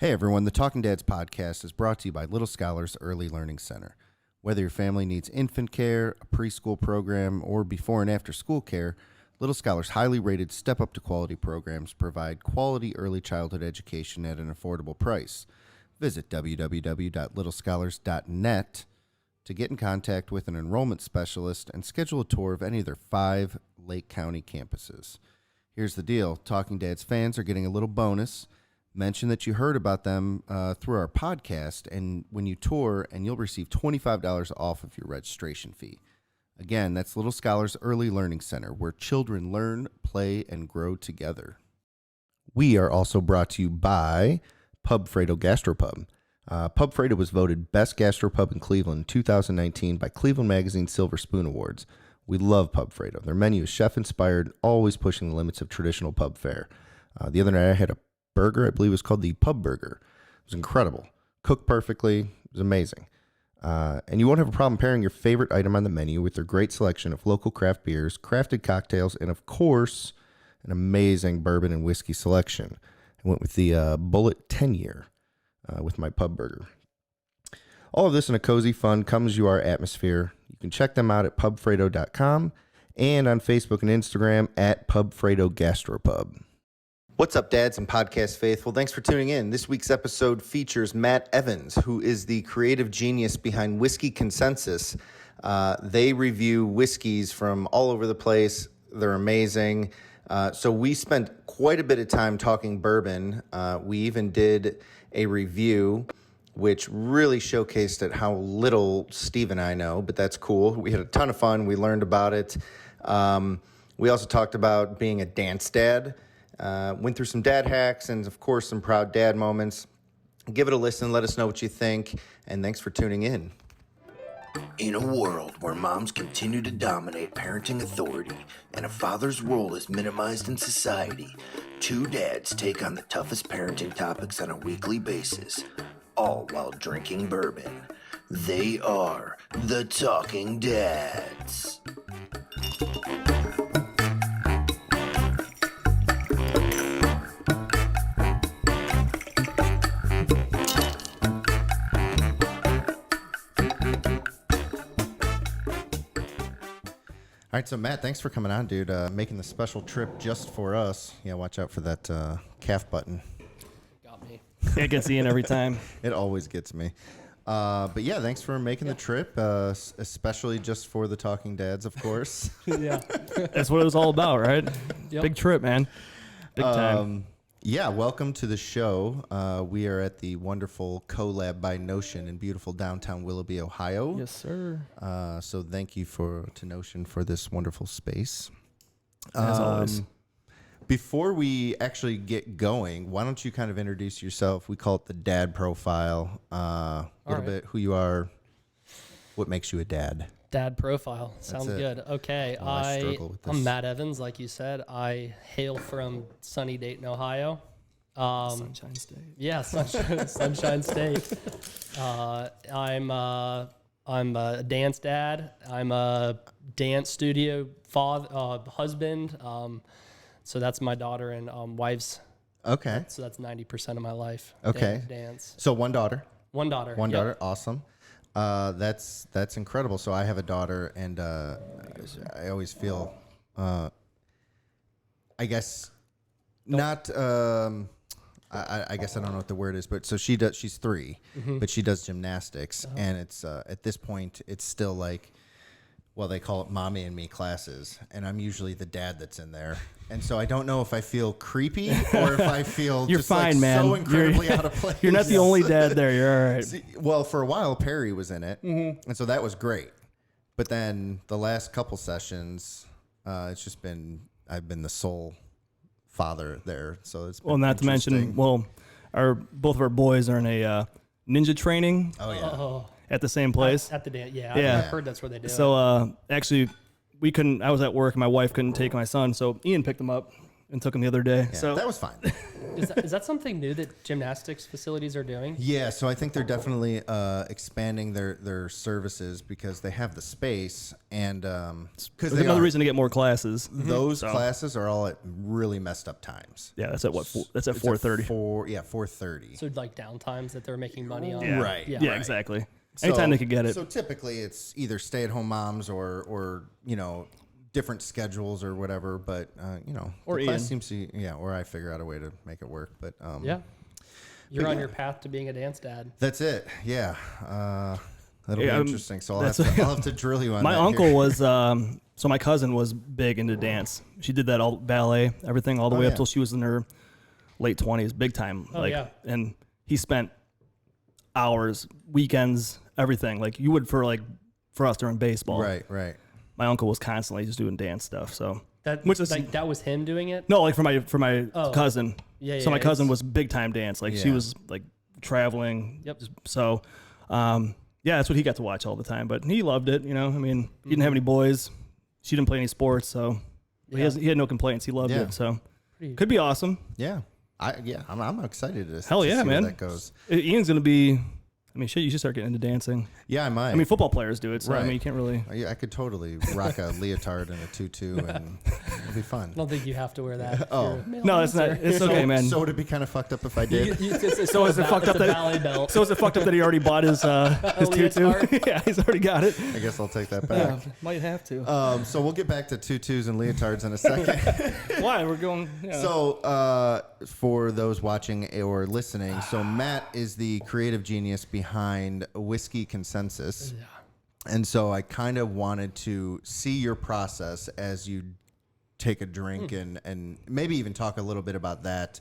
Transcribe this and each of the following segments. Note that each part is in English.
Hey everyone, the Talking Dads podcast is brought to you by Little Scholars Early Learning Center. Whether your family needs infant care, a preschool program, or before and after school care, Little Scholars' highly rated Step Up to Quality programs provide quality early childhood education at an affordable price. Visit www.littlescholars.net to get in contact with an enrollment specialist and schedule a tour of any of their 5 Lake County campuses. Here's the deal. Talking Dads fans are getting a little bonus. Mention that you heard about them through our podcast, and when you tour, and you'll receive $25 off of your registration fee. Again, that's Little Scholars Early Learning Center, where children learn, play, and grow together. We are also brought to you by FRATO GASTROPUB. FRATO was voted Best Gastropub in Cleveland in 2019 by Cleveland Magazine Silver Spoon Awards. We love FRATO. Their menu is chef-inspired, always pushing the limits of traditional pub fare. The other night I had a burger, I believe it was called the Pub Burger. It was incredible. Cooked perfectly. It was amazing. And you won't have a problem pairing your favorite item on the menu with their great selection of local craft beers, crafted cocktails, and of course, an amazing bourbon and whiskey selection. I went with the Bullet 10-year with my Pub Burger. All of this in a cozy, fun, come-as-you-are atmosphere. You can check them out at pubfrato.com and on Facebook and Instagram at PubFrato Gastropub. What's up, dads and podcast faithful? Thanks for tuning in. This week's episode features Matt Evans, who is the creative genius behind Whiskey Consensus. They review whiskeys from all over the place. They're amazing. So we spent quite a bit of time talking bourbon. We even did a review, which really showcased at how little Steve and I know, but that's cool. We had a ton of fun. We learned about it. We also talked about being a dance dad. Went through some dad hacks and, of course, some proud dad moments. Give it a listen. Let us know what you think. And thanks for tuning in. In a world where moms continue to dominate parenting authority and a father's role is minimized in society, 2 dads take on the toughest parenting topics on a weekly basis, all while drinking bourbon. They are the Talking Dads. All right, so Matt, thanks for coming on, dude. Making the special trip just for us. Yeah, watch out for that calf button. Got me. It gets Ian every time. It always gets me. But yeah, thanks for making the trip, especially just for the Talking Dads, of course. Yeah. That's what it was all about, right? Yep. Big trip, man. Big time. Yeah, welcome to the show. We are at the wonderful Collab by Notion in beautiful downtown Willoughby, Ohio. Yes, sir. So thank you to Notion for this wonderful space. As always. Before we actually get going, why don't you kind of introduce yourself? We call it the dad profile. A little bit who you are, what makes you a dad. Dad profile. Sounds good. Okay. Well, I struggle with this. I'm Matt Evans, like you said. I hail from sunny Dayton, Ohio. Sunshine State. Yeah, Sunshine State. I'm a dance dad. I'm a dance studio father, husband. So that's my daughter and wife's. Okay. So that's 90% of my life. Okay. Dance. So one daughter. One daughter. One Yep. daughter. Awesome. That's incredible. So I have a daughter, and I always feel, I guess, not. I guess I don't know what the word is, but so she does. She's 3, but she does gymnastics, and it's at this point it's still like, well, they call it mommy and me classes, and I'm usually the dad that's in there. And so I don't know if I feel creepy or if I feel You're just fine, like man. so incredibly out of place. You're not the only dad there. You're all right. See, well, for a while, Perry was in it, and so that was great. But then the last couple sessions, it's just been, I've been the sole father there. So it's been Well, not to mention, both of our boys are in a ninja training Oh, yeah. Oh, at the same place. at the dance. Yeah. Yeah. I've heard that's where they do it. So actually, I was at work and my wife couldn't take my son, so Ian picked him up. and took them the other day. Yeah, So that was fine. Is that something new that gymnastics facilities are doing? Yeah, so I think they're definitely expanding their services because they have the space, and because another reason to get more classes. those classes are all at really messed up times. Yeah, that's at what? That's at It's 4:30. 4:30. So like downtimes that they're making money on. Yeah. Right. Yeah. Yeah, exactly. Anytime they could get it. So typically it's either stay-at-home moms or different schedules or whatever. But Or the class Ian. seems to or I figure out a way to make it work. But Yeah. You're on yeah. your path to being a dance dad. that's it. Yeah. That'll Yeah, be interesting. So I'll that's- have to drill you on My that uncle here. was so my cousin was big into dance. She did that all ballet, everything all the way up yeah. till she was in her late 20s, big time. Oh, yeah. And he spent hours, weekends, everything like you would for us during baseball. Right. My uncle was constantly just doing dance stuff. So That that was him doing it. no, like for my Oh. cousin. Yeah. So my it's- cousin was big time dance. Like she Yeah. was like traveling. Yep. So, yeah, that's what he got to watch all the time. But he loved it. I mean, he didn't have any boys. She didn't play any sports, so Yeah. he had no complaints. He loved Yeah. it. So Pretty- could be awesome. Yeah. I'm excited to Hell to yeah, see man. where that goes. Ian's gonna be. I mean, shit, you should start getting into dancing. Yeah, I might. I mean, football players do it, so I Right. mean, you can't really. Yeah, I could totally rock a leotard and a tutu, and it'll be fun. I don't think you have to wear that. if Oh. you're a male No, it's not. dancer. It's okay, man. So would it be kind of fucked up if I did? So is it fucked up it's a that- ballet belt? So is it fucked up that he already bought his tutu? leotard? Yeah, he's already got it. I guess I'll take that Yeah, back. might have to. So we'll get back to tutus and leotards in a second. Why we're going? Yeah. So for those watching or listening, so Matt is the creative genius behind Whiskey Consensus. And so I kind of wanted to see your process as you take a drink and maybe even talk a little bit about that.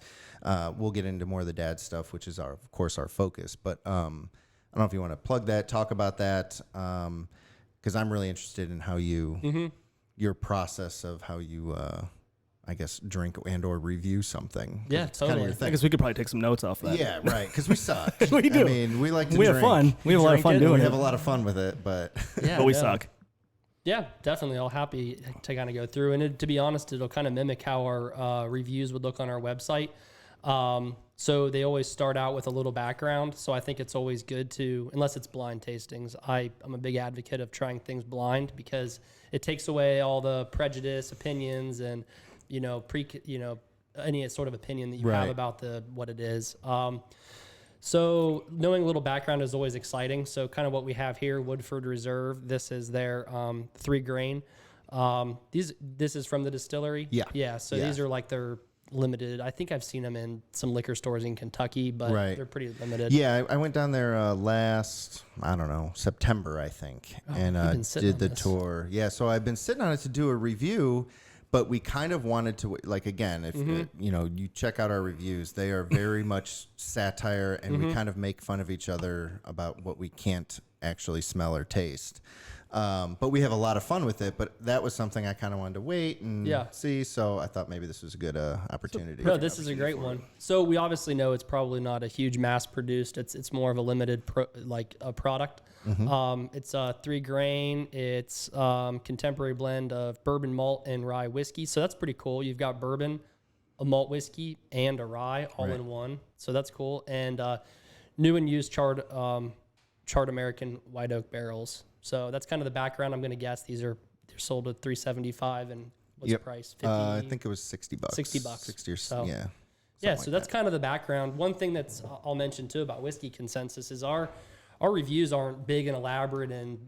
We'll get into more of the dad stuff, which is of course our focus. But I don't know if you want to plug that, talk about that, because I'm really interested in how your process of how you, I guess, drink and or review something. Yeah, It's kinda totally. your I thing. guess we could probably take some notes off that. Yeah, right. Because we suck. We do. I mean, we like to We drink. have fun. We have a lot of Drink fun it. doing We it. have a lot of fun with it, but Yeah, But we yeah. suck. Yeah, definitely. I'll happy to kind of go through. And to be honest, it'll kind of mimic how our reviews would look on our website. So they always start out with a little background. So I think it's always good to, unless it's blind tastings, I'm a big advocate of trying things blind because it takes away all the prejudice, opinions, and, any sort of opinion that you have Right. about what it is. So knowing a little background is always exciting. So kind of what we have here, Woodford Reserve. This is their 3 grain. This is from the distillery. Yeah. Yeah. So Yeah. these are like their limited. I think I've seen them in some liquor stores in Kentucky, but Right. they're pretty limited. yeah, I went down there last, I don't know, September, I think, and you've been sitting did on the this. tour. Yeah, so I've been sitting on it to do a review, but we kind of wanted to, like, again, if you check out our reviews, they are very much satire, and we kind of make fun of each other about what we can't actually smell or taste. But we have a lot of fun with it. But that was something I kind of wanted to wait and see. So I thought maybe this was a good opportunity. No, this is a great one. So we obviously know it's probably not a huge mass produced. It's more of a limited a product. It's 3 grain. It's contemporary blend of bourbon malt and rye whiskey. So that's pretty cool. You've got bourbon, a malt whiskey, and a rye all in one. So that's cool. And new and used charred American white oak barrels. So that's kind of the background. I'm going to guess they're sold at $375 and what's the price? 50? I think it was $60. $60. 60 or So- yeah. Yeah, so that's kind of the background. One thing I'll mention too about Whiskey Consensus is our reviews aren't big and elaborate and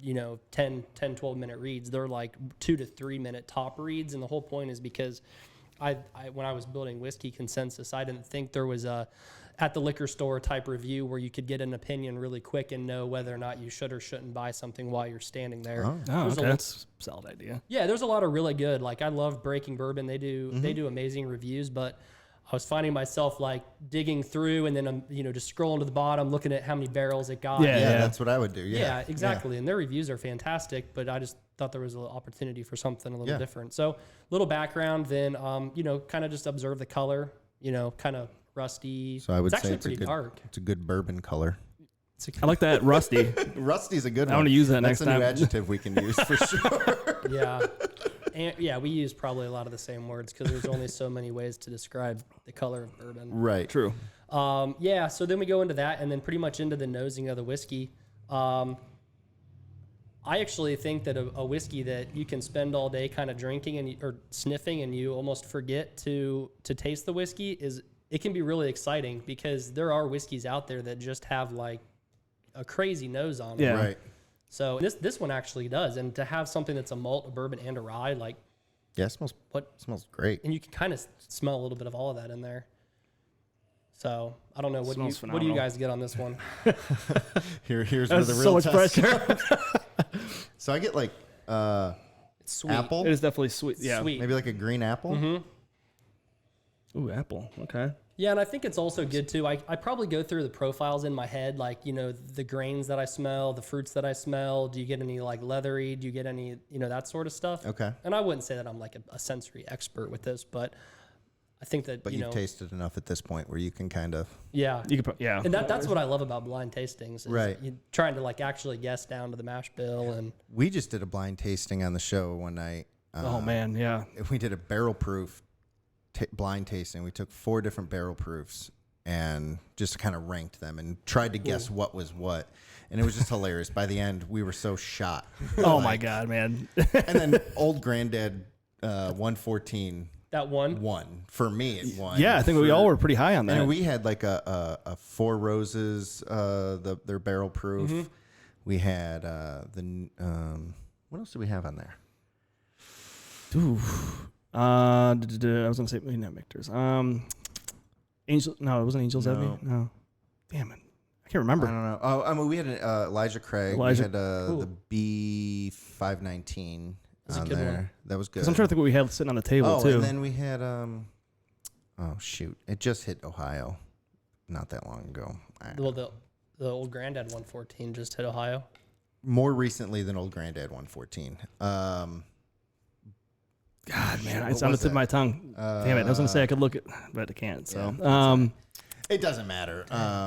10 12 minute reads. They're like 2 to 3 minute top reads, and the whole point is because I when I was building Whiskey Consensus, I didn't think there was a at the liquor store type review where you could get an opinion really quick and know whether or not you should or shouldn't buy something while you're standing there. Oh, There's okay. a- That's a solid idea. Yeah, there's a lot of really good. Like I love Breaking Bourbon. They do amazing reviews, but I was finding myself like digging through and then I'm just scrolling to the bottom, looking at how many barrels it got. Yeah. Yeah, that's what I would do. Yeah, exactly. And their reviews are fantastic, but I just thought there was an opportunity for something a little different. So little background, then kind of just observe the color. Kind of rusty. So I would it's say actually it's a pretty good, dark. it's a good bourbon color. I like that rusty. Rusty's a good one. I wanna use that That's next a new time. adjective we can use for sure. Yeah. yeah, we use probably a lot of the same words because there's only so many ways to describe the color of bourbon. Right. True. Yeah, so then we go into that and then pretty much into the nosing of the whiskey. I actually think that a whiskey that you can spend all day kind of drinking or sniffing and you almost forget to taste the whiskey it can be really exciting because there are whiskeys out there that just have like a crazy nose on it. Yeah. Right. So this one actually does. And to have something that's a malt, a bourbon, and a rye, like Yeah, it smells great. and you can kind of smell a little bit of all of that in there. So I don't know. What do you phenomenal. guys get on this one? Here's where That's the so real much test. pressure. So I get like It's sweet. apple, It is definitely sweet. Yeah. Sweet. maybe like a green apple. Ooh, apple. Okay. Yeah, and I think it's also good too. I probably go through the profiles in my head, like, the grains that I smell, the fruits that I smell. Do you get any like leathery? Do you get any, that sort of stuff? Okay. And I wouldn't say that I'm like a sensory expert with this, but I think that, But you've tasted enough at this point where you can kind of. yeah. You could. Yeah. And that's what I love about blind tastings. Is Right. You trying to like actually guess down to the mash bill and. We just did a blind tasting on the show one night. Oh man. Yeah. We did a barrel proof blind tasting. We took 4 different barrel proofs and just kind of ranked them and tried to guess what was what. And it was just hilarious. By the end, we were so shot. Oh my God, man. And then Old Granddad 114 That one. won. For me, it won. Yeah, I think we all were pretty high on that. And we had like a 4 Roses, their barrel proof. We had what else did we have on there? Ooh. I was gonna say not Victor's. Angel. No, it wasn't Angels Envy. No. Damn it. I can't remember. I don't know. Oh, I mean, we had Elijah Craig. We had the B519 on good there. one. That was good. Because I'm trying to think what we had sitting on the table too. And then we had oh shoot, it just hit Ohio not that long ago. Well, the Old Granddad 114 just hit Ohio. More recently than Old Granddad 114. God, man, What it's on the was tip of that? my tongue. Damn it. I was going to say I could look it, but I can't. So, It doesn't matter.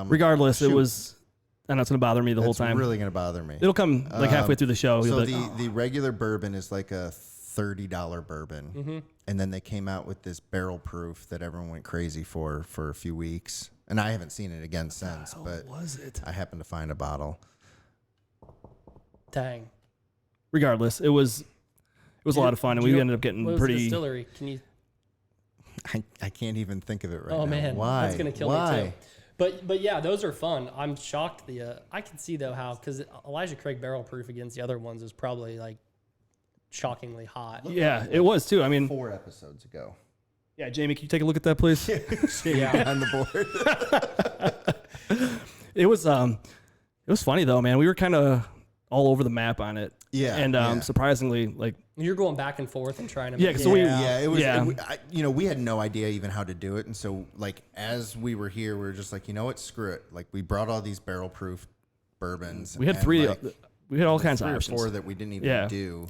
regardless, it shoot. was, I know it's going to bother me the whole It's time. really gonna bother me. It'll come like halfway through the show. So You'll be like, the regular bourbon is like a $30 bourbon, and then they came out with this barrel proof that everyone went crazy for a few weeks, and I haven't seen it again since. But was it? I happened to find a bottle. Dang. Regardless, it was a lot of fun, and we ended up getting What was the pretty. distillery? Can you? I can't even think of it right now. Oh man, Why? that's gonna kill Why? me too. But yeah, those are fun. I'm shocked. I can see though how because Elijah Craig barrel proof against the other ones is probably like shockingly hot. Yeah, it was too. I mean, 4 episodes ago. yeah, Jamie, can you take a look at that, please? Yeah. On the board. It was funny though, man. We were kind of all over the map on it. Yeah, and yeah. surprisingly, like You're going back and forth and trying to. Yeah, make 'cause it- we- Yeah, it was. Yeah. We had no idea even how to do it, and so like as we were here, we were just like, you know what, screw it. Like we brought all these barrel proof bourbons. we had and, 3. like, We had all kinds of 3 or options. 4 that we didn't even do,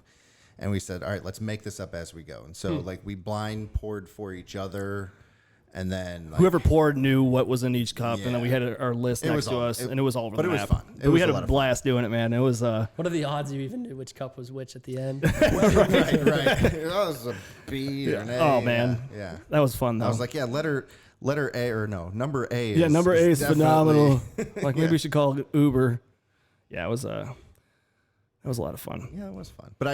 and we said, all right, let's make this up as we go. And so like we blind poured for each other, and then like, Whoever poured knew what was in each cup, and then we Yeah. had our list It next was to all- us, it- and it was all over but the it was map. fun. It But we was had a a lot of blast doing it, man. It was What are the odds you even knew which cup was which at the end? right. That was a B or an A. Oh, man. yeah. that was fun though. I was like, yeah, letter A or no, number A. yeah, number A is definitely- phenomenal. Like maybe we should call it Uber. Yeah, it was that was a lot of fun. Yeah, it was fun. But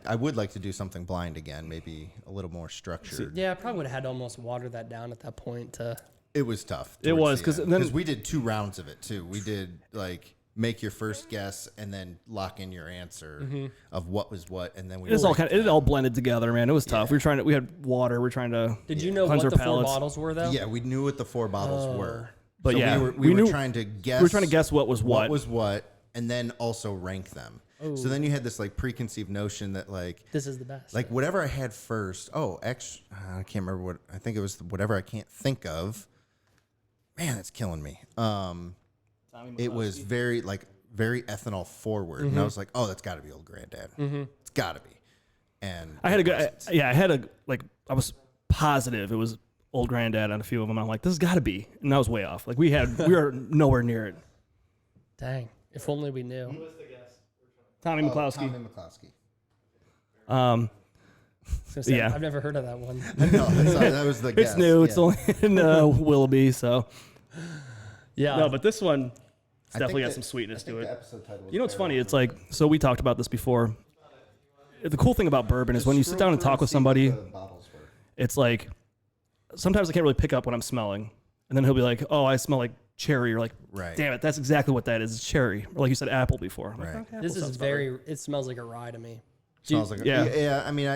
I would like to do something blind again, maybe a little more structured. Yeah, I probably would have had to almost water that down at that point to. It was tough. It was, 'cause then- because we did 2 rounds of it too. We did like make your first guess and then lock in your answer of what was what, and then we. It all blended together, man. It was tough. Yeah. We had water. We were trying to. Did you know cleanse what our the 4 palates. bottles were though? Yeah, we knew what the 4 bottles were. But So yeah, we were knew- trying to guess. We were trying to guess what was what. was what, and then also rank them. So then you had this like preconceived notion that like This is the best. like whatever I had first. Oh, I can't remember what. I think it was whatever I can't think of. Man, that's killing me. It was very ethanol forward, and I was like, oh, that's got to be Old Granddad. It's got to be. And I had a good. I was positive it was Old Granddad on a few of them. I'm like, this has got to be, and I was way off. Like we were nowhere near it. Dang, if only we knew. Tommy McCloskey. Tommy McCloskey. Yeah. I've never heard of that one. No, that was the guess. It's new. It's Yeah. only in Willoughby, so. Yeah. No, but this one it's I definitely think got some sweetness to The it. episode title was You know what's funny? Barrel It's like, so we talked about this before. The cool thing about bourbon is when you sit down and talk with somebody, it's like, sometimes I can't really pick up what I'm smelling. And then he'll be like, oh, I smell like cherry. You're like, Right. damn it, that's exactly what that is. It's cherry. Or like you said, apple before. I'm like, Right. okay, apple this is sounds about right. it smells like a rye to me. Smells like Yeah. I mean,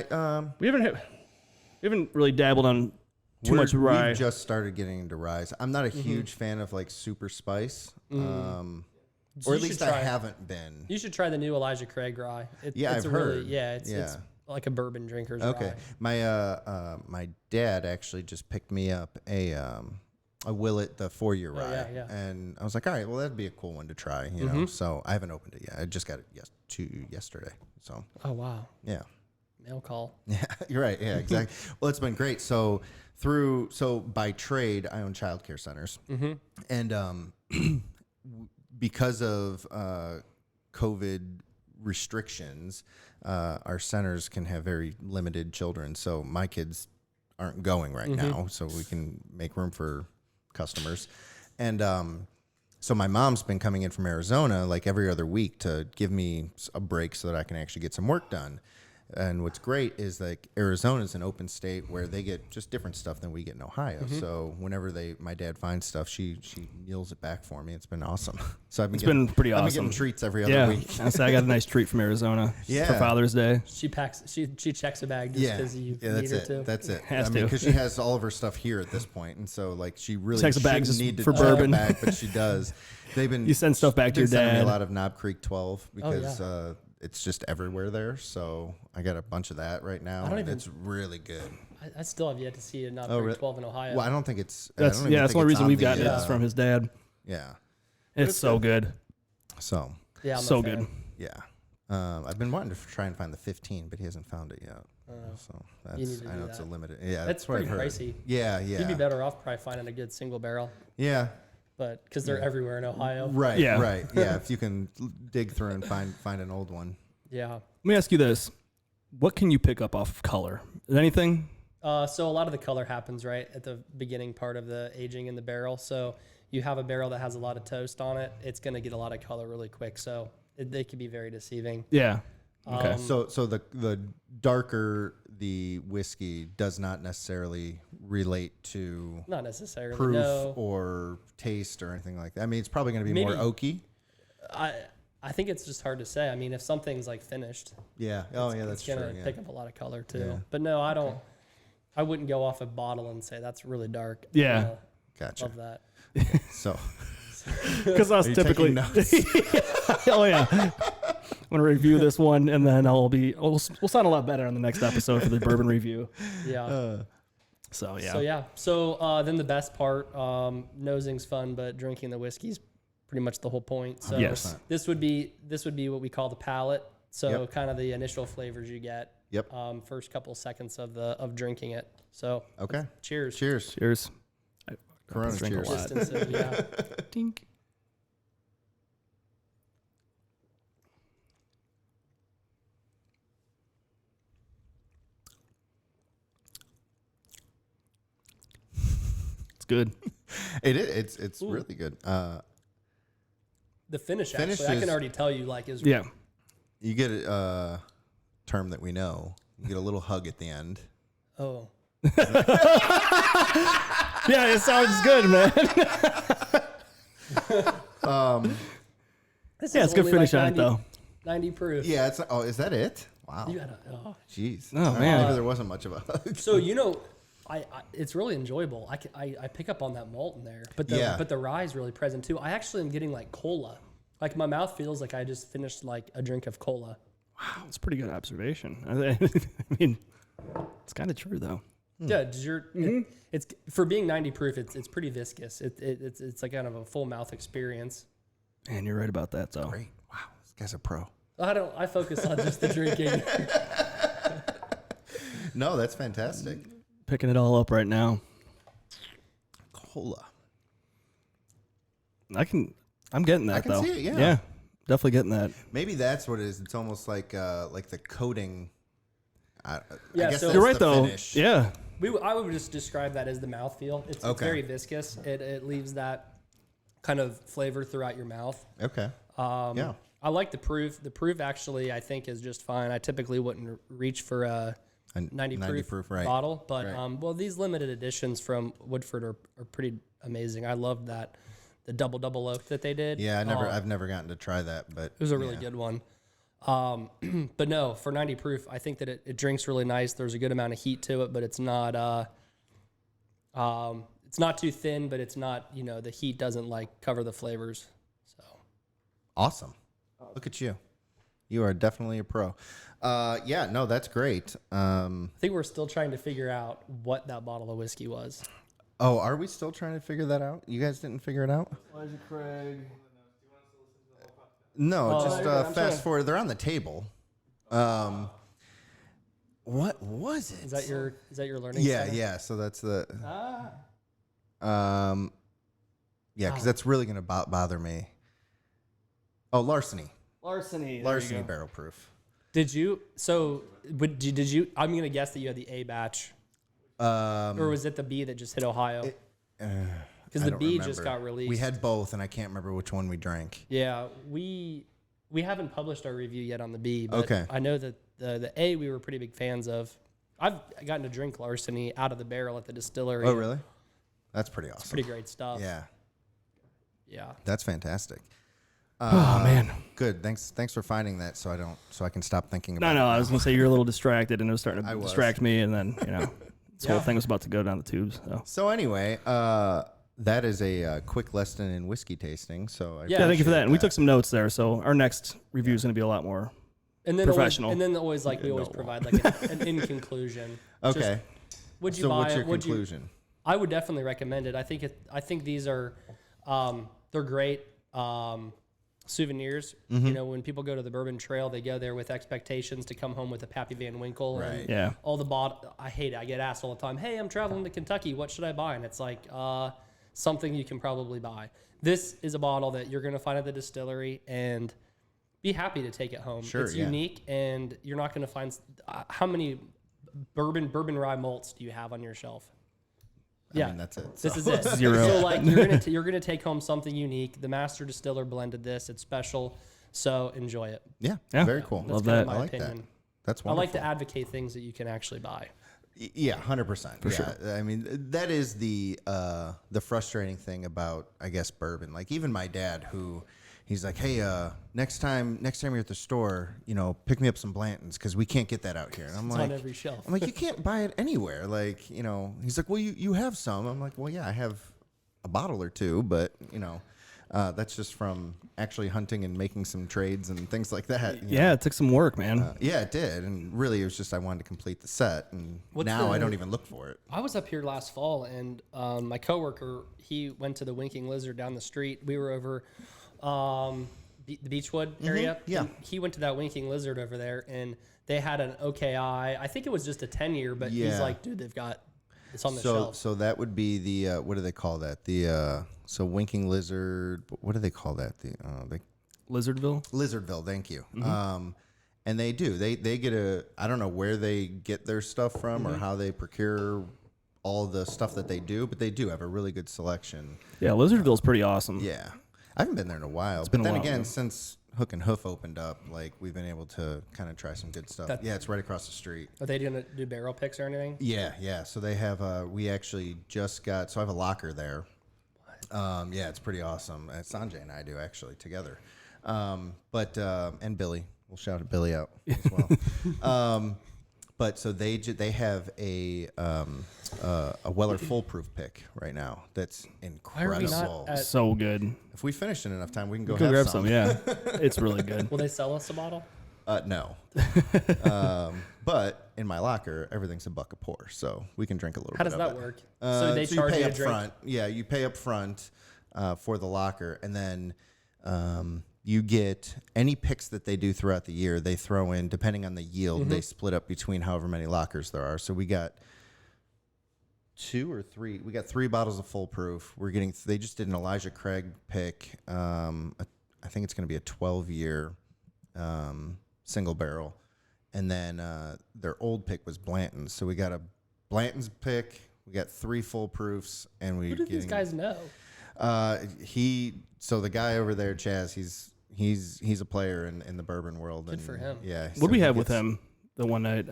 We haven't really dabbled on too much rye. We've just started getting into rye. I'm not a huge fan of like super spice. So Or you at least should I try- haven't been. You should try the new Elijah Craig rye. Yeah, it's I've a really, heard. Yeah, it's Yeah. like a bourbon drinker's Okay. rye. My dad actually just picked me up a Willet, the 4-year rye. yeah. And I was like, all right, well, that'd be a cool one to try, you know? So I haven't opened it yet. I just got it yesterday. So, Oh, wow. yeah. Mail call. Yeah, you're right. Yeah, exactly. Well, it's been great. So by trade, I own childcare centers, and because of COVID restrictions, our centers can have very limited children. So my kids aren't going right now, so we can make room for customers, and so my mom's been coming in from Arizona like every other week to give me a break so that I can actually get some work done. And what's great is like Arizona's an open state where they get just different stuff than we get in Ohio. So whenever my dad finds stuff, she meals it back for me. It's been awesome. So I've been pretty I've been awesome. getting treats every other week. I got a nice treat from Arizona Yeah. for Father's Day. She checks a bag just because you that's need her it. to. That's it. Has I mean, to. because she has all of her stuff here at this point, and so like she really Checks a bag shouldn't just need to for check a bourbon. bag, but she does. They've been You send stuff back to your sending me dad. a lot of Knob Creek 12 because yeah. it's just everywhere there. So I got a bunch of that right now. don't And even- it's really good. I still have yet to see a Knob Oh, Creek really? 12 in Ohio. Well, I don't think it's. That's I don't even that's think the only it's reason on we've the, gotten it is from his dad. Yeah. It's so good. So Yeah, I'm So a fan. good. yeah. I've been wanting to try and find the 15, but he hasn't found it yet. So need that's to I do know it's a that. limited. Yeah, That's what pretty I've heard. pricey. Yeah, You'd be yeah, better off probably finding a good single barrel, yeah. but because they're everywhere in Ohio. Right, Yeah. right. Yeah, if you can dig through and find an old one. Yeah. Let me ask you this: what can you pick up off of color? Is anything? So a lot of the color happens right at the beginning part of the aging in the barrel. So you have a barrel that has a lot of toast on it, it's going to get a lot of color really quick. So they can be very deceiving. Yeah. Okay. So the darker the whiskey does not necessarily relate to Not necessarily. proof No. or taste or anything like that. I mean, it's probably going to be Maybe- more oaky. I think it's just hard to say. I mean, if something's like finished, Yeah. Oh, yeah, that's it's going true. to Yeah. pick up a lot of color too. Yeah. But no, I don't. I wouldn't go off a bottle and say that's really dark. Yeah. Gotcha. Love that. So, Because I was are you typically. taking notes? Oh yeah. I'm gonna review this one, and then we'll sound a lot better on the next episode for the bourbon review. Yeah. So yeah. So yeah. So then the best part, nosing's fun, but drinking the whiskey's pretty much the whole point. So Yes. this would be what we call the palate. So Yep. kind of the initial flavors you get. Yep. First couple seconds of drinking it. So Okay. cheers. Cheers. Cheers. Corona drink a cheers. lot. Distance of, yeah. Dink. It's good. It is. It's really good. The finish Finish actually, I is- can already tell you like is Yeah. You get a term that we know. You get a little hug at the end. oh Yeah, it sounds good, man. this Yeah, is it's a good only finish like on it 90 though. 90 proof. Yeah. It's. Oh, is that it? Wow. You gotta. Oh. Jeez. Oh, I man. Maybe there wasn't much of a hug. So I it's really enjoyable. I pick up on that malt in there, but the rye is really present too. I actually am getting like cola. Like my mouth feels like I just finished like a drink of cola. Wow, that's a pretty good observation. I mean, it's kind of true though. Yeah, it's for being 90 proof. It's pretty viscous. It's like kind of a full mouth experience. And you're right about that though. Great. Wow. This guy's a pro. I focus on just the drinking. No, that's fantastic. Picking it all up right now. Cola. I'm getting that I can though. see it, yeah. Yeah, definitely getting that. Maybe that's what it is. It's almost like the coating. I Yeah, guess so- that's You're right the though. finish. Yeah. I would just describe that as the mouthfeel. It's Okay. very viscous. It leaves that kind of flavor throughout your mouth. Okay. Yeah. I like the proof. The proof actually, I think, is just fine. I typically wouldn't reach for a 90 proof right. bottle, but Right. well, these limited editions from Woodford are pretty amazing. I love that the double oak that they did. Yeah, I've never gotten to try that, but It was a really good one. But no, for 90 proof, I think that it drinks really nice. There's a good amount of heat to it, but it's not too thin, but it's not, the heat doesn't like cover the flavors. So awesome. Look at you. You are definitely a pro. Yeah, no, that's great. I think we're still trying to figure out what that bottle of whiskey was. Oh, are we still trying to figure that out? You guys didn't figure it out? Elijah Craig. No, just I'm fast forward. They're on the table. What was it? Is that your learning? Yeah, center? yeah. So that's the. Yeah, because that's really gonna bother me. Oh, larceny. Larceny. Larceny barrel proof. Did you? So, did you? I'm gonna guess that you had the A batch, or was it the B that just hit Ohio? Because I the don't B remember. just got released. We had both, and I can't remember which one we drank. Yeah, we haven't published our review yet on the B, but Okay. I know that the A we were pretty big fans of. I've gotten to drink Larceny out of the barrel at the distillery. Oh, really? That's pretty awesome. Pretty great stuff. Yeah, Yeah. that's fantastic. Oh man. Good. Thanks for finding that, so I can stop thinking about. No, it I was gonna say you're a little distracted, and it was starting I to was. distract me, and then this whole thing was about to go down the tubes. So. So anyway, that is a quick lesson in whiskey tasting. So I Yeah, Yeah, thank you for appreciate that. And we took some notes there, so our next review is going to be a lot more. And then Professional. always like we always provide like an in conclusion. Okay. Would you So buy what's it? your Would you? conclusion? I would definitely recommend it. I think these are they're great souvenirs. Mm-hmm. When people go to the Bourbon Trail, they go there with expectations to come home with a Pappy Van Winkle. Right. And Yeah. all I hate it. I get asked all the time, "Hey, I'm traveling to Kentucky. What should I buy?" And it's like something you can probably buy. This is a bottle that you're going to find at the distillery and be happy to take it home. Sure, it's yeah. unique, and you're not going to find how many bourbon rye malts do you have on your shelf? I mean, that's it. This So- is it. Zero. So like you're gonna take home something unique. The master distiller blended this. It's special. So enjoy it. Yeah. Yeah. Very cool. That's Love kind of that. my I like opinion. that. That's I wonderful. like to advocate things that you can actually buy. Yeah, 100%. For sure. I mean, that is the frustrating thing about, I guess, bourbon. Like even my dad, who he's like, "Hey, next time you're at the store, pick me up some Blanton's because we can't get that out here." And I'm It's like, on every shelf. I'm like, you can't buy it anywhere. Like, he's like, "Well, you have some." I'm like, "Well, yeah, I have a bottle or two, but that's just from actually hunting and making some trades and things like that." Yeah, it took some work, man. Yeah, it did, and really, it was just I wanted to complete the set, and now I don't even look for it. I was up here last fall, and my coworker, he went to the Winking Lizard down the street. We were over the Beechwood area. yeah. And he went to that Winking Lizard over there, and they had an OKI. I think it was just a 10-year, but he's Yeah. like, dude, they've got it's on the So, shelf. so that would be the what do they call that? The so Winking Lizard. What do they call that? The Lizardville. Lizardville. Thank you. Mm-hmm. And they do. They get I don't know where they get their stuff from Mm-hmm. or how they procure all the stuff that they do, but they do have a really good selection. Yeah, Lizardville's pretty awesome. Yeah, I haven't been there in a while. been but a then while, again, yeah. since Hook and Hoof opened up, like we've been able to kind of try some good stuff. That- Yeah, it's right across the street. Are they gonna do barrel picks or anything? Yeah. So they have. We actually just got. So I have a locker there. Yeah, it's pretty awesome. Sanjay and I do actually together. But and Billy, we'll shout at Billy out as well. But so they have a Weller foolproof pick right now. That's are we not incredible. at- So good. If we finish in enough time, we can go Go have grab some. some. Yeah, it's really good. Will they sell us a bottle? No. But in my locker, everything's $1 a pour, so we can drink a little How bit does of that it. work? So they charge pay you a up drink. front. Yeah, you pay up front for the locker, and then you get any picks that they do throughout the year. They throw in, depending on the yield, Mm-hmm. they split up between however many lockers there are. So we got 2 or 3. We got 3 bottles of full proof. We're getting. They just did an Elijah Craig pick. I think it's going to be a 12-year single barrel. and then their old pick was Blanton's. So we got a Blanton's pick. We got 3 full proofs, and we. Who do these guys know? So the guy over there, Chaz, he's a player in the bourbon world. Good for him. Yeah. What did we have with him the one night?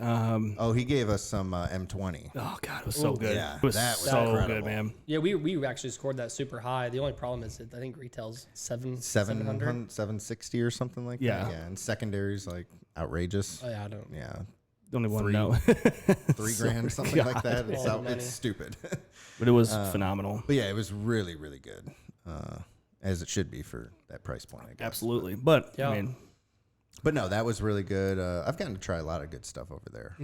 He gave us some M20. Oh God, it was so good. Yeah, it was that was so incredible. good, man. Yeah, we actually scored that super high. The only problem is I think retail's 700. 760 or something like Yeah. that. Yeah, and secondaries like outrageous. Oh yeah, I don't. Yeah, Don't even want to 3 know. $3,000, something like that. All the money. It's stupid. But it was phenomenal. But yeah, it was really, really good, as it should be for that price point, I guess. Absolutely. But Yeah. I mean, But no, that was really good. I've gotten to try a lot of good stuff over there.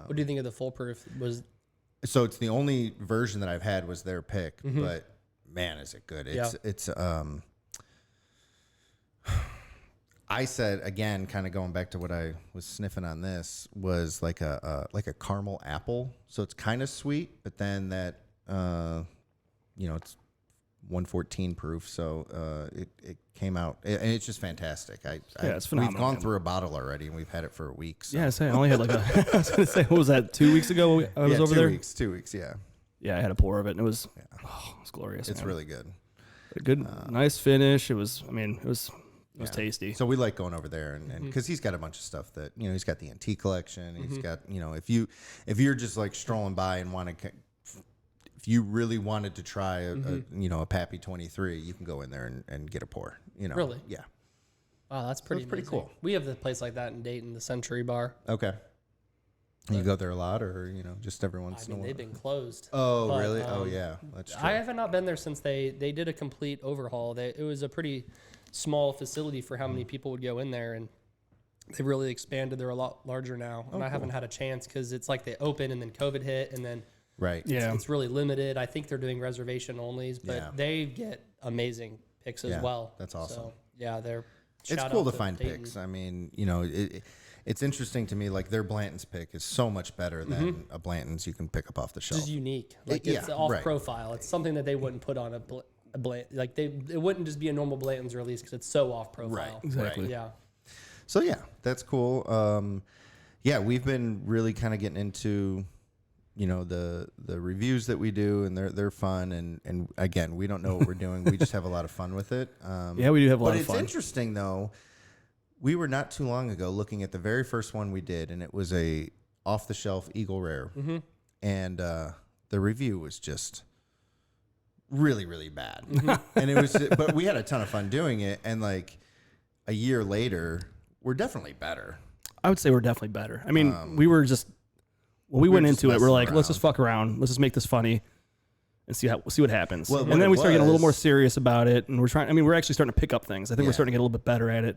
What do you think of the full proof? So it's the only version that I've had was their pick, but man, is it good. It's I said again, kind of going back to what I was sniffing on this, was like a caramel apple. So it's kind of sweet, but then that it's 114 proof, so it came out, and it's just fantastic. it's phenomenal. We've gone Man. through a bottle already, and we've had it for a week. So. yeah, I only had like I was gonna say, what was that? 2 weeks ago I was over 2 there. weeks, 2 weeks, yeah. Yeah, I had a pour of it, and it was it was glorious. It's man. really good. A good, nice finish. It was. I mean, it was tasty. So we like going over there, and because he's got a bunch of stuff that he's got the antique collection. He's got if you're just like strolling by and want to. If you really wanted to try a Pappy 23, you can go in there and get a pour. Really? Yeah. Wow, that's pretty pretty amazing. cool. We have the place like that in Dayton, the Century Bar. Okay. And you go there a lot, or just every once in a while? They've been closed. Oh, but, really? Oh, yeah. That's true. I haven't not been there since they did a complete overhaul. It was a pretty small facility for how many people would go in there, and they really expanded. They're a lot larger now, and I haven't had a chance because it's like they opened and then COVID hit, and then right. Yeah. it's really limited. I think they're doing reservation onlys, but they get amazing picks as well. That's awesome. So, yeah, It's cool to find picks. I mean, it's interesting to me. Like their Blanton's pick is so much better than a Blanton's you can pick up off the shelf. It's unique. Like it's off profile. It's something that they wouldn't put on a Blanton. Like it wouldn't just be a normal Blanton's release because it's so off profile. Right. Exactly. Right. Yeah. So yeah, that's cool. We've been really kind of getting into the reviews that we do, and they're fun, and again, we don't know what we're doing. We just have a lot of fun with it. Yeah, we do have a lot of But fun. it's interesting though. We were not too long ago looking at the very first one we did, and it was a off the shelf Eagle Rare, and the review was just really, really bad. And it was, but we had a ton of fun doing it, and like a year later, we're definitely better. I would say we're definitely better. I mean, we were just when we went just into it, we're messing like, let's around. just fuck around, let's just make this funny, and see what happens. Well, what and then it we started getting a little was- more serious about it, and we're trying. I mean, we're actually starting to pick up things. I think we're starting to get a little bit better at it.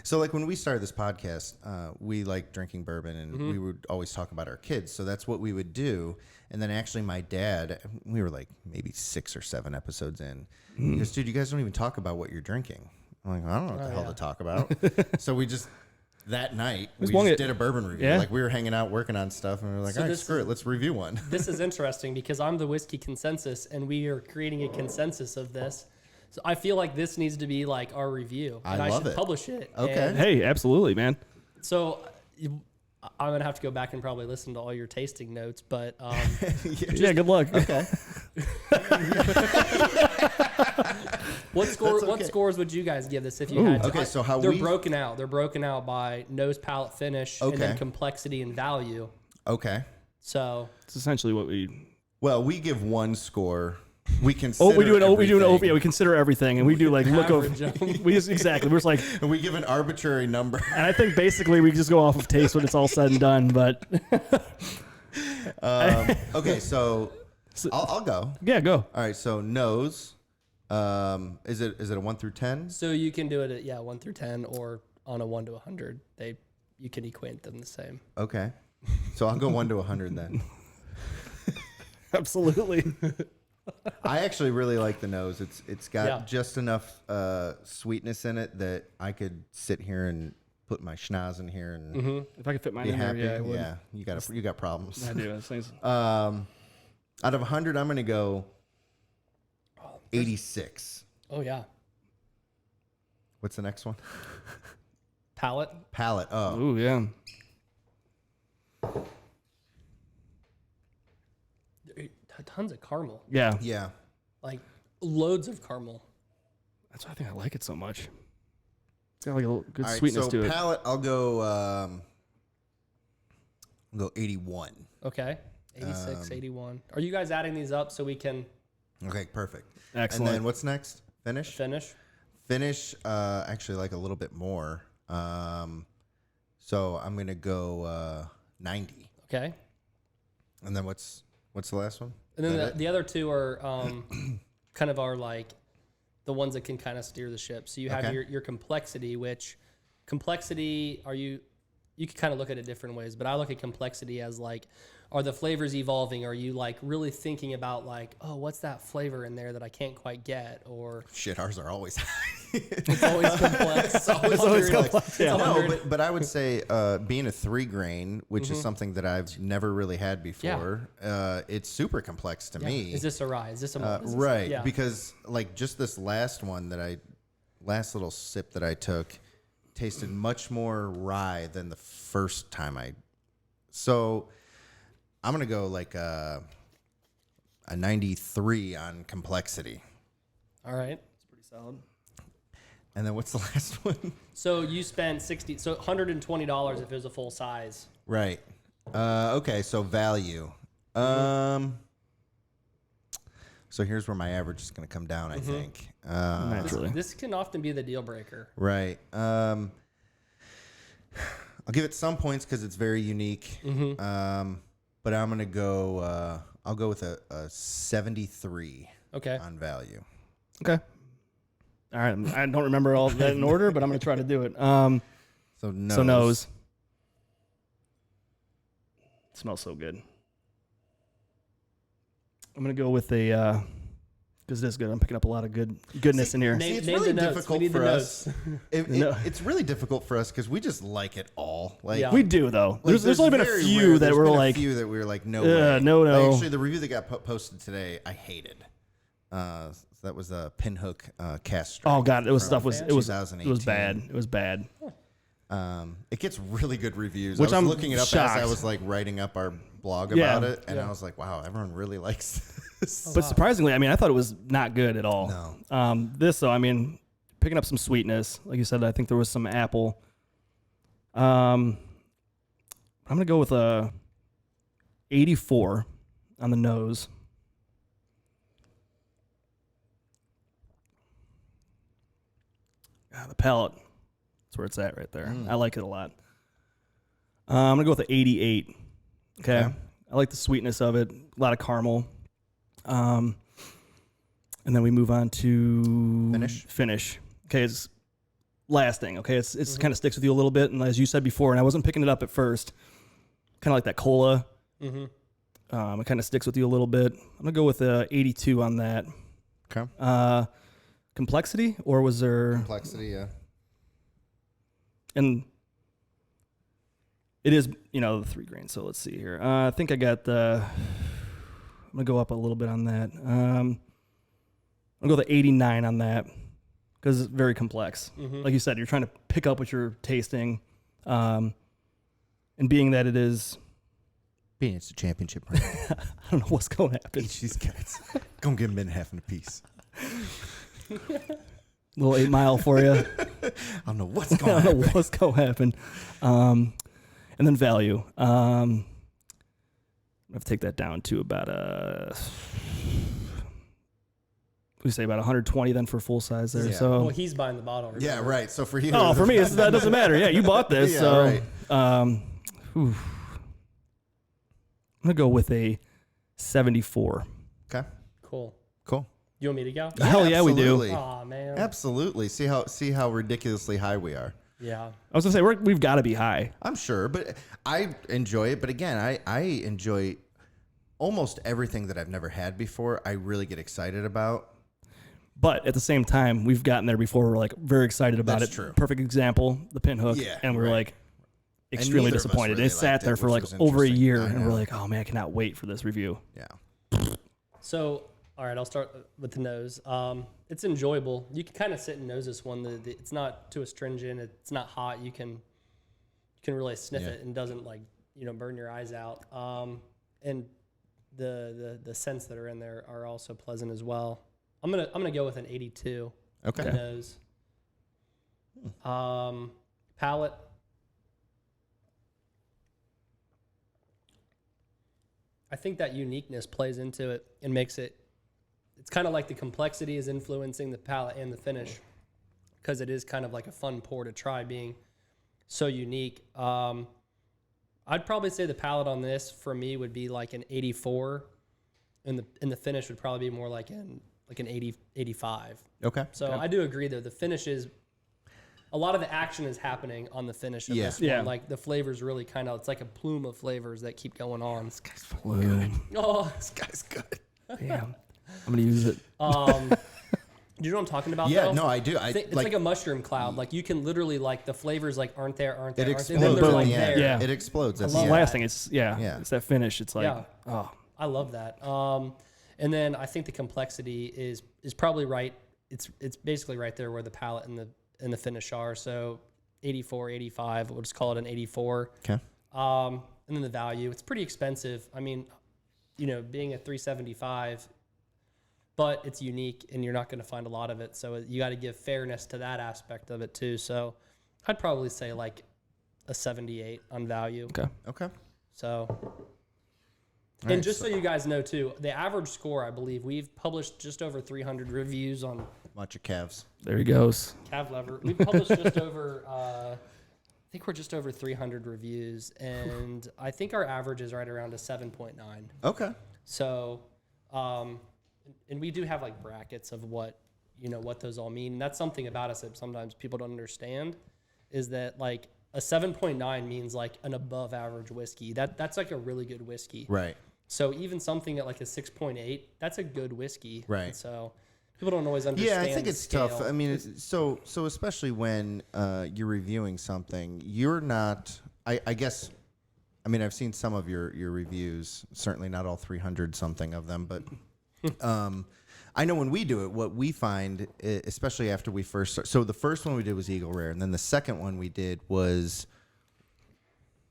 So like when we started this podcast, we like drinking bourbon, and we would always talk about our kids. So that's what we would do. And then actually my dad, we were like maybe 6 or 7 episodes in. He goes, dude, you guys don't even talk about what you're drinking. I'm like, I don't know what the hell to talk about. So we just, that night, we just did a bourbon review. Yeah. Like we were hanging out working on stuff, and we were like, all right, screw it, let's review one. This is interesting because I'm the whiskey consensus, and we are creating a consensus of this. So I feel like this needs to be like our review, and I love should it. publish it. Okay. And Hey, absolutely, man. so I'm gonna have to go back and probably listen to all your tasting notes, but Yeah, good luck. Okay. what okay. scores would you guys give this if you had to? Okay, so how they're we- broken out. They're broken out by nose, palate, finish, and then Okay. complexity and value. Okay. So It's essentially what we. Well, we give one score. We consider We do an everything. yeah, we consider everything, and we do like look over. average 'em. We just, exactly. We're just like, And we give an arbitrary number. and I think basically we just go off of taste when it's all said and done. But Okay, so I'll go. yeah, go. All right, so nose. Is it a 1 through 10? So you can do it at 1 through 10, or on a 1 to 100. You can equate them the same. Okay, so I'll go 1 to 100 then. Absolutely. I actually really like the nose. It's got Yeah. just enough sweetness in it that I could sit here and put my schnoz in here and If I could fit mine be in happy. there, yeah, I would. Yeah, you got problems. I do. Those things. Out of 100, I'm gonna go 86. Oh yeah, What's the next one? palate. Palate. Oh, Ooh, yeah. Tons of caramel, Yeah. Yeah. like loads of caramel. That's why I think I like it so much. It's got like a little good All right, sweetness so to it. palate, I'll go 81. Okay, 86, 81. Are you guys adding these up so we can Okay, perfect. Excellent. And then what's next? Finish? finish? Finish, actually like a little bit more. So I'm going to go 90. Okay, And then what's the last one? and then Is that the other two are kind of are like the ones that can kind of steer the ship. So you have Okay. your complexity, which complexity you can kind of look at it different ways, but I look at complexity as like, are the flavors evolving? Are you like really thinking about like, oh, what's that flavor in there that I can't quite get? Or Shit, ours are always it's always complex. It's always complex. Yeah. No, but I would say being a 3 grain, which is something that I've never really had before, it's super complex to me. Is this a rye? Is this a malt? Is this- Right, Yeah. because like just this last one last little sip that I took tasted much more rye than the first time so I'm gonna go like a 93 on complexity. All right. It's pretty solid. And then what's the last one? So you spent $120 if it was a full size. Right. Okay, so value. So here's where my average is going to come down, I think. Naturally. This can often be the deal breaker. Right. I'll give it some points because it's very unique. But I'm going to go, I'll go with a 73 Okay. on value. Okay. All right. I don't remember all that in order, but I'm going to try to do it. So nose. It smells so good. I'm going to go with a, because it is good. I'm picking up a lot of goodness in here. See, it's Name really the notes. difficult We need for the us. It's really difficult for us because we just like it all. Like, Yeah. We do, though. like, There's only been a very few rare- that there's were been like, a few that we were like, no no. way. Actually, the review that got posted today, I hated. So that was a pinhook cast strike. oh God, it was stuff was, it was 2018. bad. It was bad. It gets really good reviews. Which I was I'm looking it up shocked. as I was like writing up our blog Yeah. about it, and Yeah. I was like, wow, everyone really likes this. But surprisingly, I mean, I thought it was not good at all. No. This, though, I mean, picking up some sweetness. Like you said, I think there was some apple. I'm going to go with a 84 on the nose. The palate. That's where it's at right there. I like it a lot. I'm going to go with an 88. Okay. I like the sweetness of it. A lot of caramel. And then we move on to finish. Okay, it's lasting. Okay, it's kind of sticks with you a little bit, and as you said before, and I wasn't picking it up at first, kind of like that cola. It kind of sticks with you a little bit. I'm gonna go with a 82 on that. Okay. Complexity, or was there Complexity, yeah. And it is, the 3 grain. So let's see here. I think I got the. I'm gonna go up a little bit on that. I'll go with the 89 on that because it's very complex. Like you said, you're trying to pick up what you're tasting, and being that it is, Being it's a championship round. I don't know what's going to happen. Each these cats. Gonna give them in half and a piece. Little 8 Mile for you. I don't know what's I going don't know on. what's going to happen. And then value. I have to take that down to about we say about 120 then for full size there. Yeah. So Well, he's buying the bottle. Yeah, remember? right. So for you. oh, for me that doesn't matter. Yeah, you bought this. Yeah, so right. I'm gonna go with a 74. Okay. Cool. Cool. You want me to go? Hell yeah, we do. Absolutely. Oh man. Absolutely. See how ridiculously high we are. Yeah. I was gonna say we've got to be high. I'm sure, but I enjoy it. But again, I enjoy almost everything that I've never had before. I really get excited about. But at the same time, we've gotten there before. We're like very excited about That's it. true. Perfect example, the pinhook. Yeah, and we're right. like extremely neither of us disappointed. really It sat liked there it, for which like was over a interesting. year, I and we're know. like, oh man, I cannot wait for this review. Yeah. So, all right, I'll start with the nose. It's enjoyable. You can kind of sit and nose this one. It's not too astringent. It's not hot. You can really sniff Yeah. it and doesn't like burn your eyes out. And the scents that are in there are also pleasant as well. I'm gonna go with an 82. Okay. The nose. Palate. I think that uniqueness plays into it and makes it. It's kind of like the complexity is influencing the palate and the finish, because it is kind of like a fun pour to try, being so unique. I'd probably say the palate on this for me would be like an 84, and the finish would probably be more like an 80, 85. Okay. So I do agree though. The finish is a lot of the action is happening on the finish of this one. Yeah. Like the flavors really kind of, it's like a plume of flavors that keep going on. This guy's good. Oh, This guy's good. Damn. I'm gonna use it. do you know what I'm talking about? Yeah, though? no, I do. It's like a mushroom cloud. Like you can literally like the flavors like aren't there. It Then explodes they're at like the end. there. Yeah. It explodes at It's the love end. that. lasting. It's Yeah. It's that finish. It's like Yeah. oh. I love that. And then I think the complexity is probably right. It's basically right there where the palate and the finish are. So 84, 85. We'll just call it an 84. Okay. And then the value. It's pretty expensive. I mean, being a 375, but it's unique and you're not going to find a lot of it. So you got to give fairness to that aspect of it too. So I'd probably say like a 78 on value. Okay. So, right, and just so you guys know too, the average score, I believe we've published just over 300 reviews on Bunch of calves. There he goes. Cav Lever. We've published just over, I think we're just over 300 reviews, and I think our average is right around a 7.9. Okay. So, and we do have like brackets of what those all mean. And that's something about us that sometimes people don't understand, is that like a 7.9 means like an above average whiskey. That's like a really good whiskey. Right. So even something at like a 6.8, that's a good whiskey. Right. And so people don't always understand. Yeah, I think the it's scale. tough. I mean, so especially when you're reviewing something, you're not. I guess. I mean, I've seen some of your reviews. Certainly not all 300 something of them, but I know when we do it, what we find, especially after we first start. So the first one we did was Eagle Rare, and then the second one we did was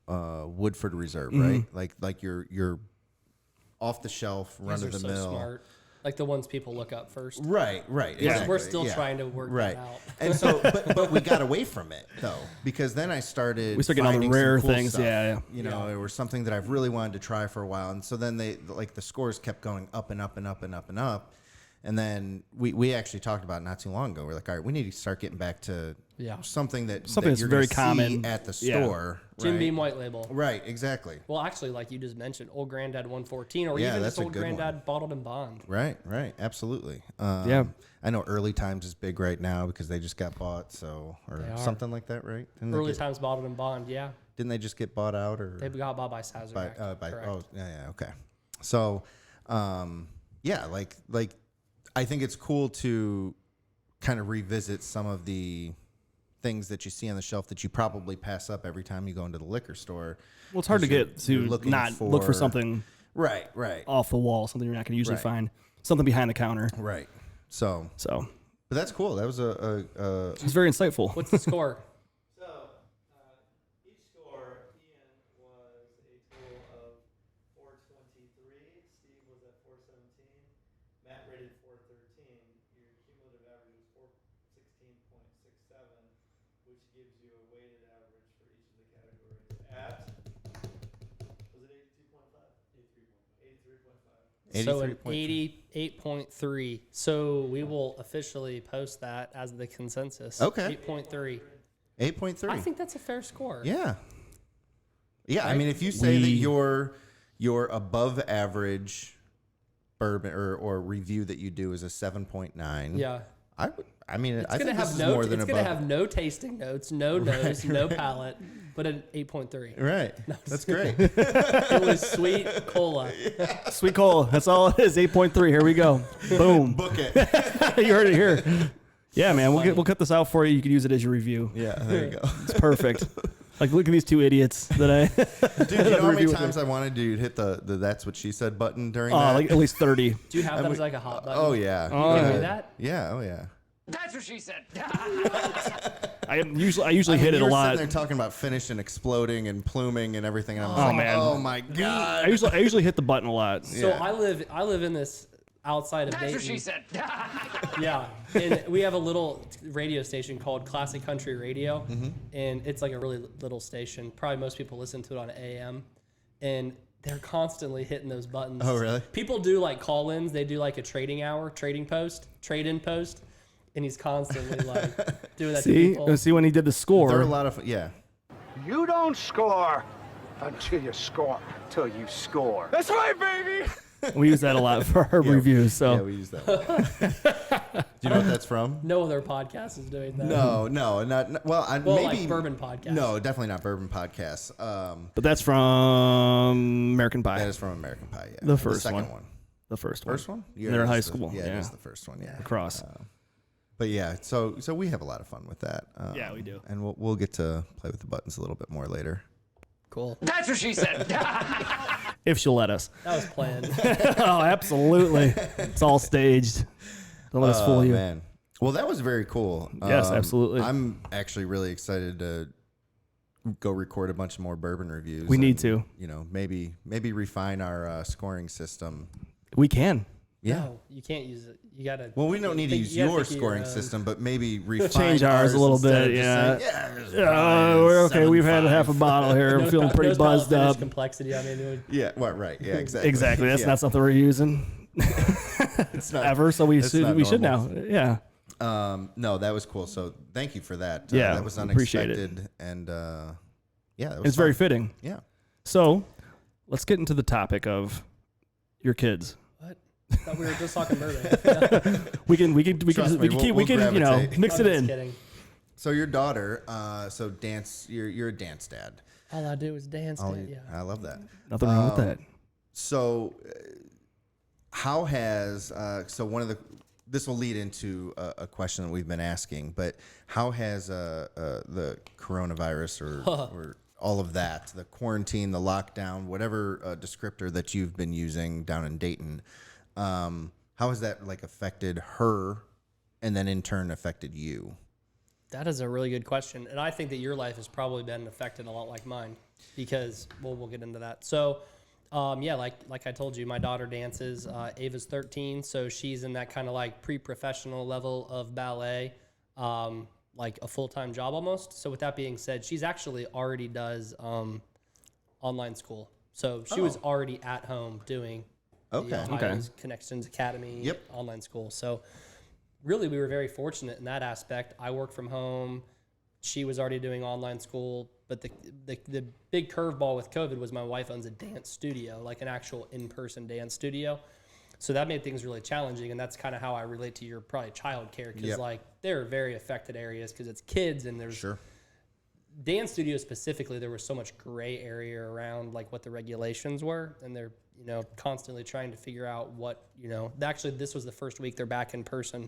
Woodford Reserve, right? Like your off the shelf, run These of are the so mill. smart. Like the ones people look up first. Right. Yeah. We're exactly, still yeah. trying to work Right. that out. And so, but we got away from it though, because then I started. We started getting all the finding some rare cool things, stuff, yeah. You know, it was something that I've really wanted to try for a while, and so then the scores kept going up and up and up and up and up, and then we actually talked about it not too long ago. We're like, all right, we need to start getting back to something that's you're very gonna common see at the Yeah. store. Jim right? Beam White Label. Right. Exactly. Well, actually, like you just mentioned, Old Granddad 114, or Yeah, even that's just a Old good one. Granddad Bottled and Bond. Right. Absolutely. Yeah. I know Early Times is big right now because they just got bought, or They are. something like that, right? Early Times Bottled and Bond, yeah. Didn't they just get bought out, or They got bought by Sazerac. Correct. okay. So, like I think it's cool to kind of revisit some of the things that you see on the shelf that you probably pass up every time you go into the liquor store. Well, it's hard to You're- get to you're looking look for something right off the wall, something you're not going to usually Right. find, something behind the counter. right. So, So but that's cool. That was it's very insightful. What's the score? So, each score, Ian was a total of 423. Steve was at 417. Matt rated 413. Your cumulative average was 416.67, which gives you a weighted average for each of the categories at, was it 82.5? 83.5. So an 83.3. 88.3. So we will officially post that as the consensus. Okay. 8.3. 8.3. I think that's a fair score. Yeah. Yeah, I mean, if you say that your above average bourbon or review that you do is a 7.9. Yeah. I mean, It's I gonna think have this is more than it's above. gonna have no tasting notes, no nose, no palate, but an 8.3. Right. That's great. It was sweet cola. Sweet cola. That's all it is. 8.3. Here we go. Boom. Book it. You heard it here. Yeah, man. We'll cut this out for you. You can use it as your review. Yeah, there you go. It's perfect. Like, look at these two idiots that I. Dude, you know how many review times I wanted to hit the "That's what she said" button during Oh, that? like at least 30. Do you have that as like a hot button? Oh yeah. You can do that? Yeah. Oh yeah. That's what she said. I usually hit it a you were lot. sitting there talking about finish and exploding and pluming and everything. And I'm Oh, like, man. oh my god. I usually hit the button a lot. So Yeah. I live in this outside of That's Dayton. what she said. Yeah, and we have a little radio station called Classic Country Radio, and it's like a really little station. Probably most people listen to it on AM, and they're constantly hitting those buttons. Oh, really? People do like call-ins. They do like a trade-in post, and he's constantly like doing that to people. See when he did the score. There are a lot of yeah. You don't score until you score. Till you score. That's right, baby. We use that a lot for our reviews. So Yeah, we use that. Do you know what that's from? No other podcast is doing that. No, not well. Maybe like Bourbon Podcast. No, definitely not Bourbon Podcast. but that's from American Pie. That is from American Pie. Yeah, The first second one. The first one. First one? They're in it high is school. Yeah, Yeah. it is the first one. Yeah, Across. But yeah, so we have a lot of fun with that. Yeah, we do. and we'll get to play with the buttons a little bit more later. Cool. That's what she said. If she'll let us. That was planned. Oh, absolutely. It's all staged. Don't let us fool you. Man. Well, that was very cool. Yes, absolutely. I'm actually really excited to go record a bunch more bourbon reviews. We need and, to. You know, maybe refine our scoring system. We can. Yeah. No, you can't use it. You gotta. Well, we don't need to use you gotta your think of scoring own. system, but maybe refine Change ours a little instead bit, of just yeah. saying, there's probably We're okay. We've had 7.5. half a bottle here. I'm feeling pretty buzzed up. Complexity. I mean, it would, Yeah, well, right. Yeah, exactly. Exactly. That's Yeah. not something we're using It's not ever. So we it's not should now. normal. Yeah. No, that was cool. So thank you for that. Yeah, that was appreciate it. unexpected, and yeah, that was It's very fun. fitting. Yeah. So let's get into the topic of your kids. what? I thought we were just talking bourbon. Yeah. We can Trust me, we can we'll you know, gravitate. mix I'm it just in. kidding. So your daughter, so dance. You're a dance dad. All I do is dance. All Dan, you- yeah. I love that. Nothing wrong with that. So, how has so one of the this will lead into a question that we've been asking, but how has the coronavirus or all of that, the quarantine, the lockdown, whatever descriptor that you've been using down in Dayton, how has that like affected her, and then in turn affected you? That is a really good question, and I think that your life has probably been affected a lot like mine, because we'll get into that. So, yeah, like I told you, my daughter dances. Ava's 13, so she's in that kind of like pre-professional level of ballet, like a full-time job almost. So with that being said, she's actually already does online school. So she was already at home doing Okay. the Ohio's Connections Academy online school. So really, we were very fortunate in that aspect. I worked from home. She was already doing online school. But the big curveball with COVID was my wife owns a dance studio, like an actual in-person dance studio. So that made things really challenging. And that's kind of how I relate to your probably childcare, because like there are very affected areas because it's kids, and there's dance studios specifically. There was so much gray area around like what the regulations were, and they're constantly trying to figure out what Actually, this was the first week they're back in person.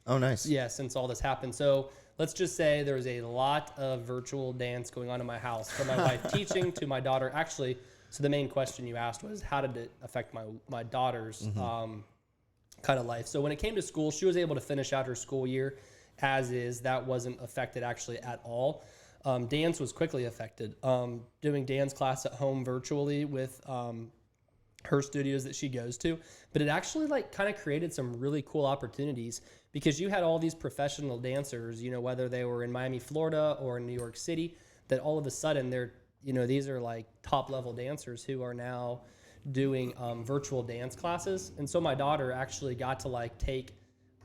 Oh, nice. Yeah, since all this happened. So let's just say there was a lot of virtual dance going on in my house, from my wife teaching to my daughter. Actually, so the main question you asked was, how did it affect my daughter's kind of life? So when it came to school, she was able to finish out her school year as is. That wasn't affected actually at all. Dance was quickly affected. Doing dance class at home virtually with her studios that she goes to, but it actually like kind of created some really cool opportunities, because you had all these professional dancers, whether they were in Miami, Florida or in New York City, that all of a sudden they're, these are like top level dancers who are now doing virtual dance classes. And so my daughter actually got to like take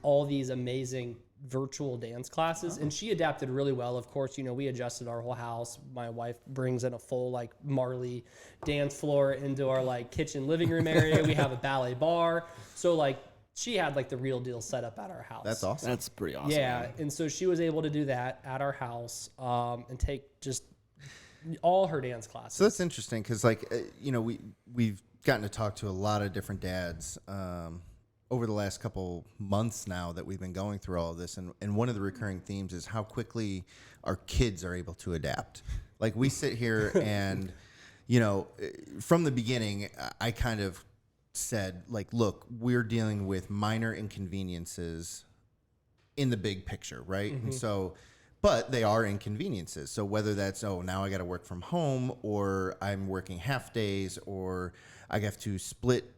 all these amazing virtual dance classes, and she adapted really well. Of course, we adjusted our whole house. My wife brings in a full like Marley dance floor into our like kitchen living room area. We have a ballet bar. So like she had like the real deal set up at our house. That's awesome. That's pretty awesome. Yeah. Man. And so she was able to do that at our house and take just all her dance classes. So that's interesting because, like, we've gotten to talk to a lot of different dads over the last couple months now that we've been going through all of this, and one of the recurring themes is how quickly our kids are able to adapt. Like, we sit here and, from the beginning, I kind of said, like, look, we're dealing with minor inconveniences in the big picture, right? And so, but they are inconveniences. So whether that's, now I got to work from home, or I'm working half days, or I have to split,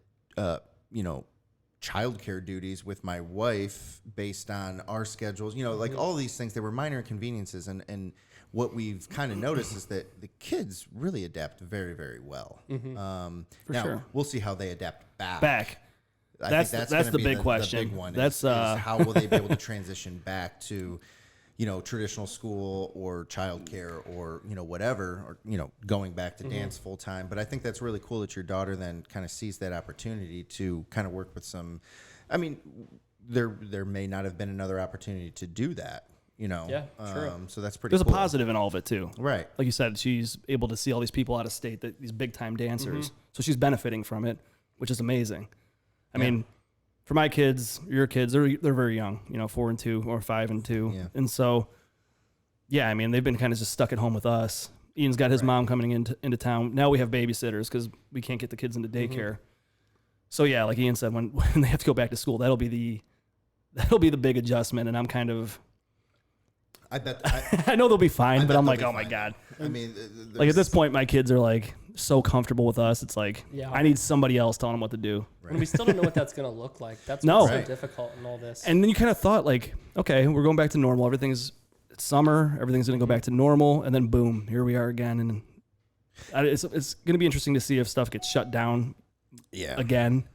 childcare duties with my wife based on our schedules, like all these things, they were minor inconveniences. And what we've kind of noticed is that the kids really adapt very, very well. For now, sure. we'll see how they adapt back. That's gonna the be big question. The big one That's is how will they be able to transition back to, traditional school or childcare or whatever, or going back to dance full time. But I think that's really cool that your daughter then kind of sees that opportunity to kind of work with some. I mean, there may not have been another opportunity to do that. Yeah, true. So that's pretty. There's cool. a positive in all of it too, Right? like you said, she's able to see all these people out of state, these big time dancers. So she's benefiting from it, which is amazing. I mean, for my kids, your kids, they're very young, 4 and 2 or 5 and 2. Yeah. And so, I mean, they've been kind of just stuck at home with us. Ian's got his mom coming into town. Now we have babysitters because we can't get the kids into daycare. So like Ian said, when they have to go back to school, that'll be the big adjustment. And I'm kind of, I bet. I know they'll be fine, but bet I'm they'll like, be oh my fine. God. I mean, Like at this point, my kids are like so comfortable with us. It's like, Yeah. I need somebody else telling them what to do. And we still don't know what that's going to look like. That's No. what's so Right. difficult in all this. And then you kind of thought like, okay, we're going back to normal. It's summer. Everything's going to go back to normal. And then boom, here we are again. And it's going to be interesting to see if stuff gets shut down again.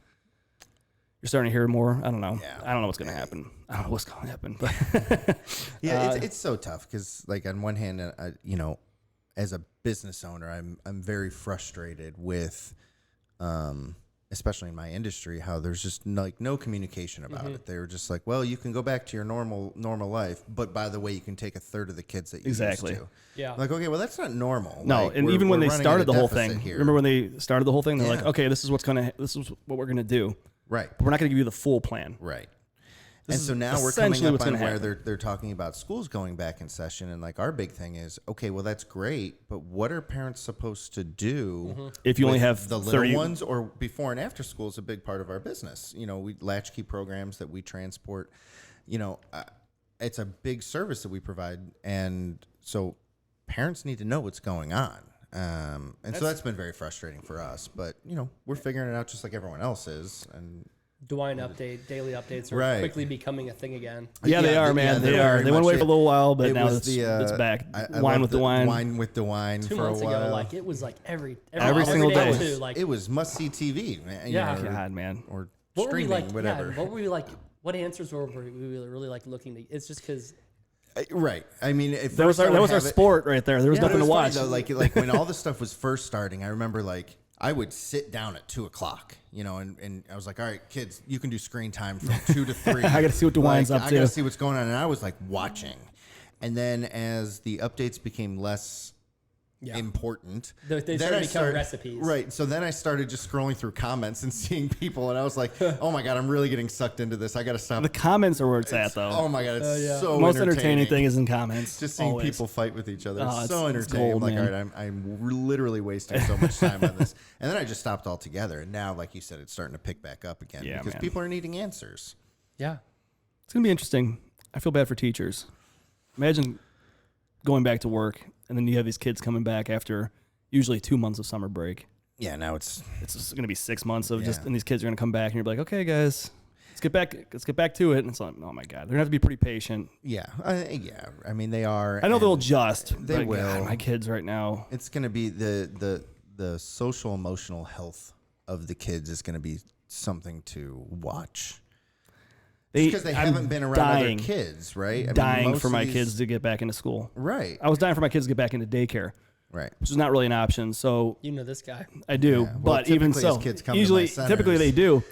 You're starting to hear more. I don't know. Yeah. I don't know what's going to happen. I don't know what's going to happen. But it's so tough because, like, on one hand, as a business owner, I'm very frustrated with, especially in my industry, how there's just no communication about it. They were just like, well, you can go back to your normal life, but by the way, you can take a third of the kids that you used to. Yeah. Like, okay, well, that's not normal. no, Like, and we're- even when we're they running started at a the whole deficit thing, here. remember when they started the whole thing? They're like, Yeah. okay, this is what we're going to do. Right. But we're not going to give you the full plan. Right. This And is so now we're coming essentially up what's on gonna where happen. they're talking about schools going back in session, and like our big thing is, okay, well that's great, but what are parents supposed to do If you only with have the little 30 ones, or before and after school is a big part of our business. We latchkey programs that we transport. It's a big service that we provide, and so parents need to know what's going on. And so that's been very frustrating for us, but we're figuring it out just like everyone else is. And DeWine daily updates are Right. quickly becoming a thing again. Yeah, they are, man. they're They are. very They went much away for a little while, but it now was it's back. I Wine love with the wine. Wine with the wine 2 for months a while. ago, like it was like every single day. too. Like It was must see TV, man. Yeah. God, man. Or what were we streaming, like? whatever. Yeah, what were we like? What answers were we really like looking to? It's just because Right. I mean, if That was our sport right there. There was Yeah. nothing to watch. Though, like when all this stuff was first starting, I remember like I would sit down at 2:00, and I was like, all right, kids, you can do screen time from 2 to 3. I gotta see what DeWine's up I to. gotta see what's going on, and I was like watching. And then as the updates became less important, They then started I to become recipes. Right. So then I started just scrolling through comments and seeing people, and I was like, oh my God, I'm really getting sucked into this. I got to stop. The comments are where it's at, though. Oh my God, it's so The most entertaining thing is in comments. just seeing always. people fight with each other. Oh, It's so it's entertaining. gold, I'm like, man. all right, I'm literally wasting so much time on this. And then I just stopped altogether. And now, like you said, it's starting to pick back up again Yeah, because man. people are needing answers. yeah. It's gonna be interesting. I feel bad for teachers. Imagine going back to work and then you have these kids coming back after usually 2 months of summer break. Yeah, now it's It's just gonna be 6 months of Yeah. and these kids are gonna come back and you're like, okay, guys, let's get back to it. And it's like, oh my God, they're gonna have to be pretty patient. yeah. I mean, they are. I know they'll and adjust. They but will. God, my kids right now. It's going to be the social emotional health of the kids is going to be something to watch. Because they haven't been around dying, other kids, right? I mean, dying most for of my these- kids to get back into school. Right. I was dying for my kids to get back into daycare, Right. which is not really an option. So You know this guy. I do, Yeah, well, but even typically so, as kids come to my usually, centers- typically they do.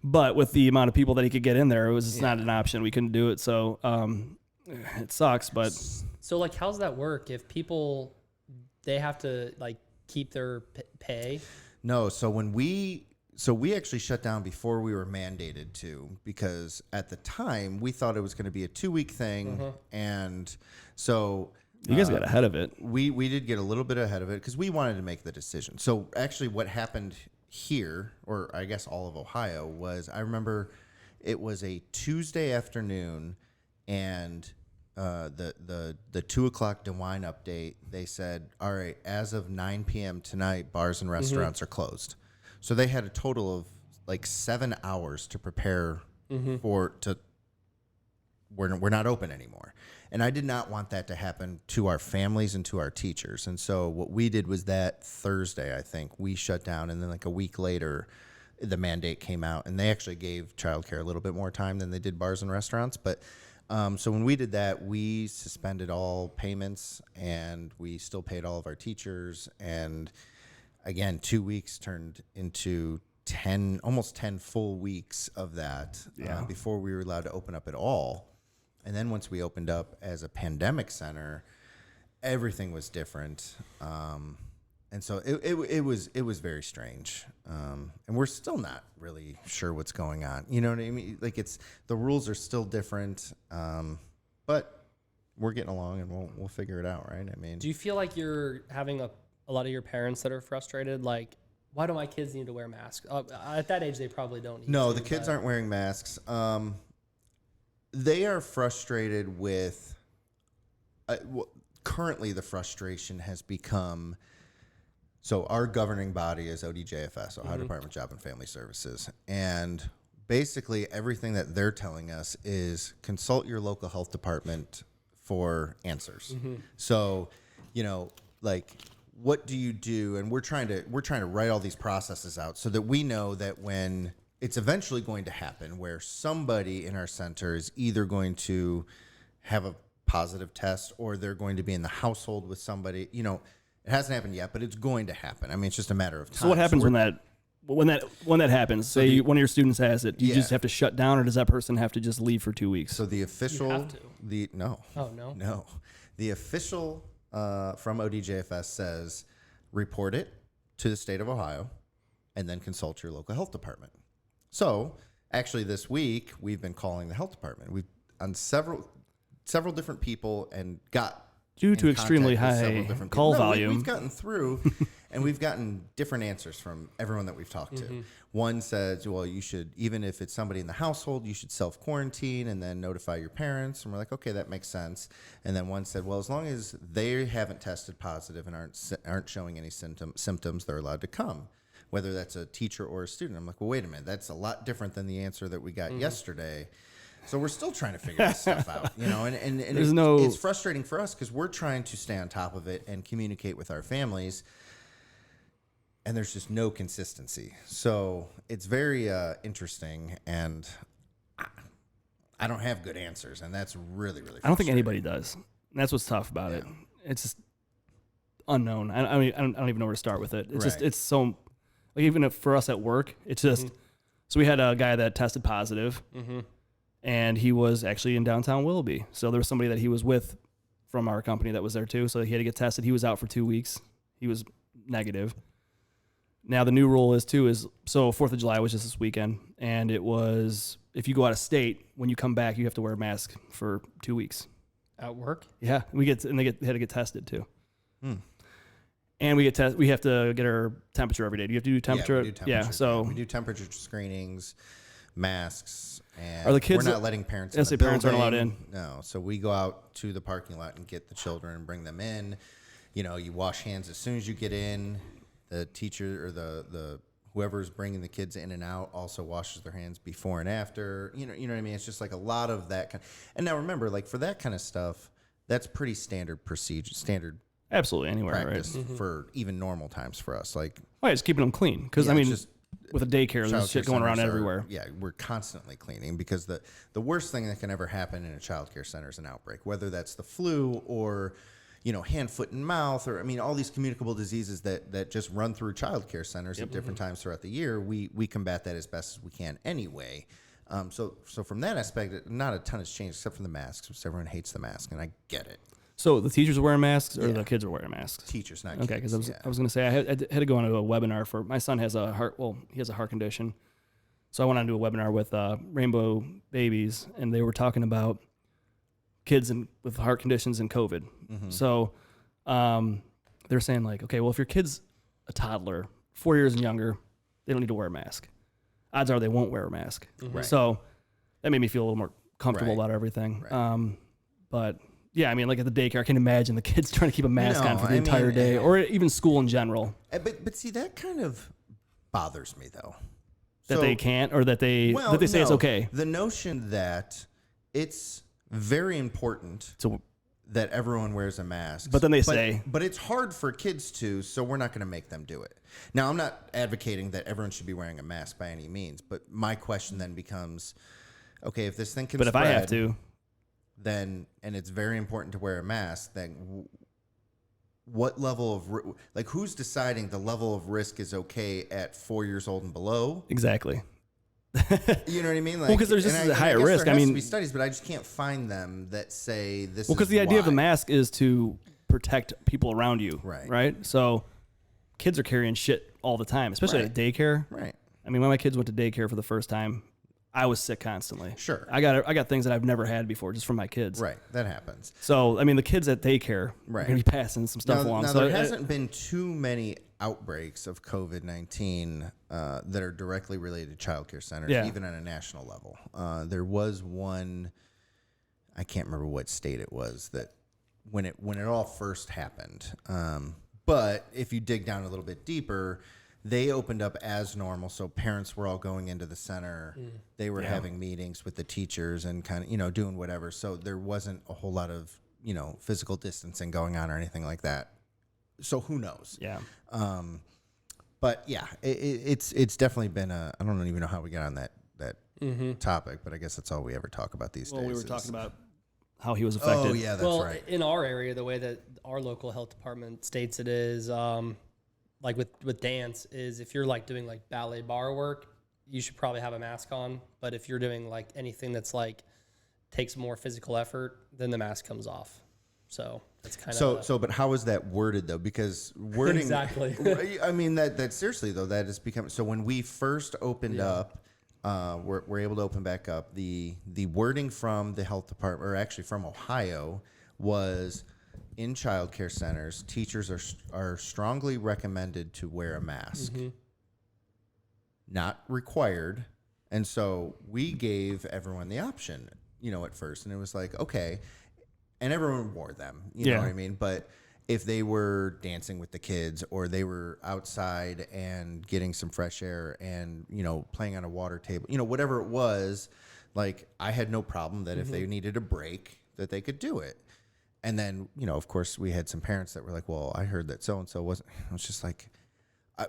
But with the amount of people that he could get in there, it was just not an option. We couldn't do it, so it sucks. But So like, how's that work? If people they have to like keep their pay. No, so we actually shut down before we were mandated to, because at the time we thought it was going to be a 2-week thing, and so you guys got ahead of it. we did get a little bit ahead of it because we wanted to make the decision. So actually, what happened here, or I guess all of Ohio, was I remember it was a Tuesday afternoon. and the 2:00 DeWine update, they said, all right, as of 9 p.m. tonight, bars and restaurants are closed. So they had a total of like 7 hours to prepare we're not open anymore. And I did not want that to happen to our families and to our teachers. And so what we did was that Thursday, I think, we shut down. And then like a week later, the mandate came out. And they actually gave childcare a little bit more time than they did bars and restaurants. But so when we did that, we suspended all payments and we still paid all of our teachers. And again, 2 weeks turned into almost 10 full weeks of that before we were allowed to open up at all. And then once we opened up as a pandemic center, everything was different. And so it was very strange. And we're still not really sure what's going on. You know what I mean? Like the rules are still different. But we're getting along and we'll figure it out, right? I mean, do you feel like you're having a lot of your parents that are frustrated? Like, why do my kids need to wear masks? At that age, they probably don't need No, to, the kids aren't wearing masks. They are frustrated with currently the frustration has become, so our governing body is ODJFS, Ohio Department of Job and Family Services. And basically everything that they're telling us is consult your local health department for answers. So, like, what do you do? And we're trying to write all these processes out so that we know that when it's eventually going to happen where somebody in our center is either going to have a positive test or they're going to be in the household with somebody, it hasn't happened yet, but it's going to happen. I mean, it's just a matter of time. So what happens when that happens? Say one of your students has it, do you just have to shut down, or does that person have to just leave for 2 weeks? So the official, You have to. No. Oh, no? No. The official from ODJFS says report it to the state of Ohio and then consult your local health department. So actually this week we've been calling the health department. We've on several different people and got due to extremely high call volume. We've gotten through and we've gotten different answers from everyone that we've talked to. One says, well, you should, even if it's somebody in the household, you should self-quarantine and then notify your parents. And we're like, okay, that makes sense. And then one said, well, as long as they haven't tested positive and aren't showing any symptoms, they're allowed to come, whether that's a teacher or a student. I'm like, well, wait a minute, that's a lot different than the answer that we got yesterday. So we're still trying to figure this stuff out, and it's frustrating for us because we're trying to stay on top of it and communicate with our families, and there's just no consistency. So it's very interesting, and I don't have good answers, and that's really, really frustrating. I don't think anybody does. And that's what's tough about it. It's just unknown. I don't even know where to start with it. It's just, it's so, like, even if for us at work, it's just, so we had a guy that tested positive. And he was actually in downtown Willoughby. So there was somebody that he was with from our company that was there too. So he had to get tested. He was out for 2 weeks. He was negative. Now the new rule is 4th of July was just this weekend. And it was, if you go out of state, when you come back, you have to wear a mask for 2 weeks. At work? Yeah. They had to get tested too. And we have to get our temperature every day. Do you have to do temperature? Yeah, we do temperature. Yeah, so we do temperature screenings, masks, and are the kids, we're not letting parents in yes, the parents building. aren't allowed in. No, so we go out to the parking lot and get the children and bring them in. You wash hands as soon as you get in. The teacher or the whoever's bringing the kids in and out also washes their hands before and after. You know what I mean? It's just like a lot of that kind. And now remember, like for that kind of stuff, that's pretty standard procedure, standard absolutely anywhere, practice right? for even normal times for us. Like, it's keeping them clean because with a daycare, there's shit going around everywhere. We're constantly cleaning because the worst thing that can ever happen in a child care center is an outbreak, whether that's the flu or, hand, foot, and mouth, or all these communicable diseases that just run through child care centers at different times throughout the year. We combat that as best as we can anyway. So from that aspect, not a ton has changed except for the masks, because everyone hates the mask, and I get it. So the teachers are wearing masks, or the kids are wearing masks? Teachers, not kids. Okay, because I was going to say I had to go onto a webinar for my son has a heart. Well, he has a heart condition, so I went on to a webinar with Rainbow Babies, and they were talking about kids with heart conditions and COVID. So they're saying like, okay, well, if your kid's a toddler, 4 years and younger, they don't need to wear a mask. Odds are they won't wear a mask. Right. So that made me feel a little more comfortable Right. about everything. Right. But yeah, I mean, like at the daycare, I can imagine the kids trying to keep a mask on No, for the I entire mean, day, or even school in general. But see, that kind of bothers me though. That So- they can't, or that they say it's no. okay. The notion that it's very important So, that everyone wears a mask. But then they say- But it's hard for kids to, so we're not going to make them do it. Now, I'm not advocating that everyone should be wearing a mask by any means, but my question then becomes, okay, if this thing can but if spread, I have to, then, and it's very important to wear a mask, then what level of, like, who's deciding the level of risk is okay at 4 years old and below? exactly. You know what I mean? Like, Well, 'cause there's just and a higher guess risk. There I has mean- to be studies, but I just can't find them that say this. Well, because is the idea of the why. mask is to protect people around you, Right. Right. So, kids are carrying shit all the time, especially at daycare. Right. I mean, when my kids went to daycare for the first time, I was sick constantly. Sure. I got things that I've never had before just from my kids. Right. That happens. So, I mean, the kids at daycare are Right. going to be passing some stuff along. Now So there hasn't been too many outbreaks of COVID-19 that are directly related to childcare centers, Yeah. even on a national level. There was one, I can't remember what state it was, that when it all first happened. But if you dig down a little bit deeper, they opened up as normal. So parents were all going into the center. They were having meetings with the teachers and kind of, doing whatever. So there wasn't a whole lot of, physical distancing going on or anything like that. So who knows? yeah. But yeah, it's definitely been I don't even know how we got on that topic, but I guess that's all we ever talk about these Well, days. we were is- talking about how he was affected. Oh yeah, that's well, right. in our area, the way that our local health department states it is, like with dance, is if you're like doing like ballet bar work, you should probably have a mask on. But if you're doing like anything that's like takes more physical effort, then the mask comes off. So that's kind of But how is that worded though? Because wording Exactly. I mean that seriously though, that has become so. When we first opened up, we're able to open back up. The wording from the health department, or actually from Ohio, was in childcare centers, teachers are strongly recommended to wear a mask, not required. And so we gave everyone the option, at first, and it was like, okay. And everyone wore them, you know what I mean? But if they were dancing with the kids, or they were outside and getting some fresh air and, playing on a water table, whatever it was, like, I had no problem that if they needed a break, that they could do it. And then, of course, we had some parents that were like, well, I heard that so-and-so wasn't. I was just like,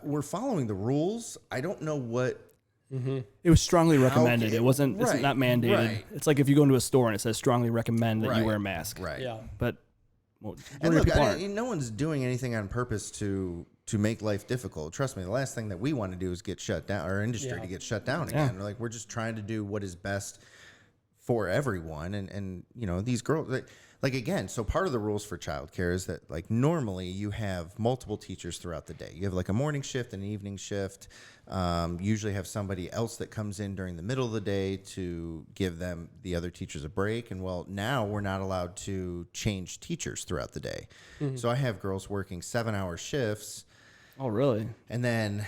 we're following the rules. I don't know what. It was strongly recommended. It wasn't. It's Right, not mandated. right. It's like if you go into a store and it says strongly recommend that you wear a mask. Right. yeah. But And majority of look, people aren't. no one's doing anything on purpose to make life difficult. Trust me, the last thing that we want to do is get shut down, our industry to get shut down again. Like, we're just trying to do what is best for everyone. And these girls, like again, so part of the rules for childcare is that, like, normally you have multiple teachers throughout the day. You have like a morning shift and an evening shift. Usually have somebody else that comes in during the middle of the day to give the other teachers a break. And well, now we're not allowed to change teachers throughout the day. So I have girls working 7-hour shifts, Oh, really? and then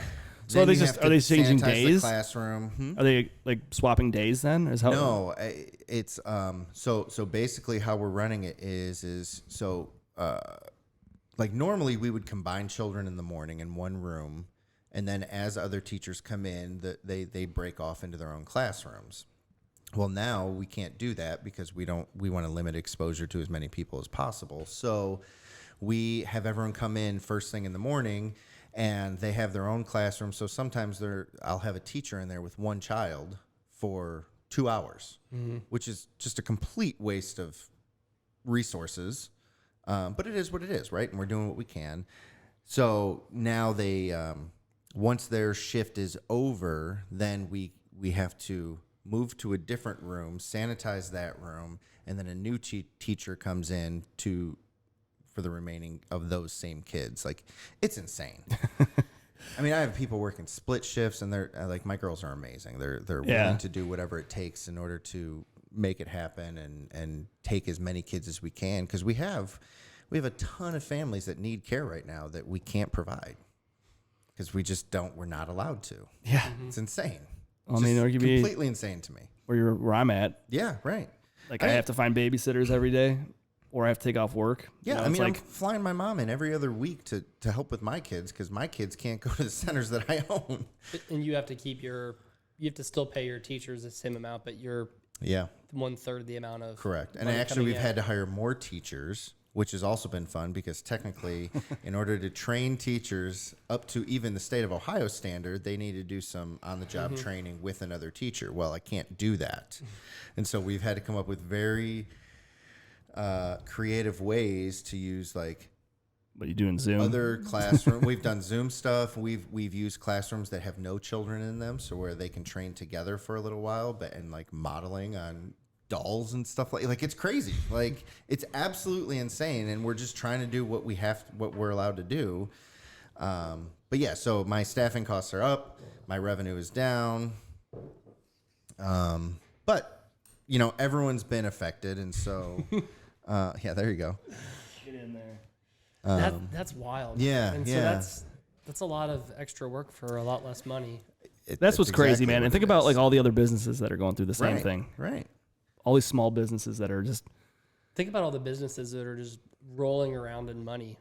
So are they you just- have are to they changing sanitize the days? classroom. Are they like swapping days then? Is how? No, it's so basically how we're running it is so like normally we would combine children in the morning in one room, and then as other teachers come in, they break off into their own classrooms. Well, now we can't do that because we want to limit exposure to as many people as possible. So we have everyone come in first thing in the morning, and they have their own classroom. So sometimes I'll have a teacher in there with one child for 2 hours, which is just a complete waste of resources. But it is what it is, right? And we're doing what we can. So now they, once their shift is over, then we have to move to a different room, sanitize that room, and then a new teacher comes in for the remaining of those same kids. Like, it's insane. I mean, I have people working split shifts, and they're like, my girls are amazing. They're willing to do whatever it takes in order to make it happen and take as many kids as we can, because we have a ton of families that need care right now that we can't provide because we're not allowed to. Yeah. It's insane. I mean, or it could be completely insane to me. where I'm at. Yeah, right. Like I have to find babysitters every day, or I have to take off work. Yeah, You know, I it's mean, I'm like flying my mom in every other week to help with my kids because my kids can't go to the centers that I own. And you have to you have to still pay your teachers the same amount, but you're Yeah, 1/3 the amount of correct. And money actually, coming we've in. had to hire more teachers, which has also been fun because technically, in order to train teachers up to even the state of Ohio standard, they need to do some on-the-job training with another teacher. Well, I can't do that. And so we've had to come up with very creative ways to use like what you do in Zoom. other classroom. We've done Zoom stuff. We've used classrooms that have no children in them, so where they can train together for a little while, but and like modeling on dolls and stuff like it's crazy. Like it's absolutely insane, and we're just trying to do what we're allowed to do. But yeah, so my staffing costs are up, my revenue is down. But you know, everyone's been affected, and so yeah, there you go. Get in there. That's wild. Yeah, and so yeah. that's a lot of extra work for a lot less money. That's what's crazy, exactly man. what And think it about is. like all the other businesses that are going through the same Right, thing. right? All these small businesses that are just Think about all the businesses that are just rolling around in money.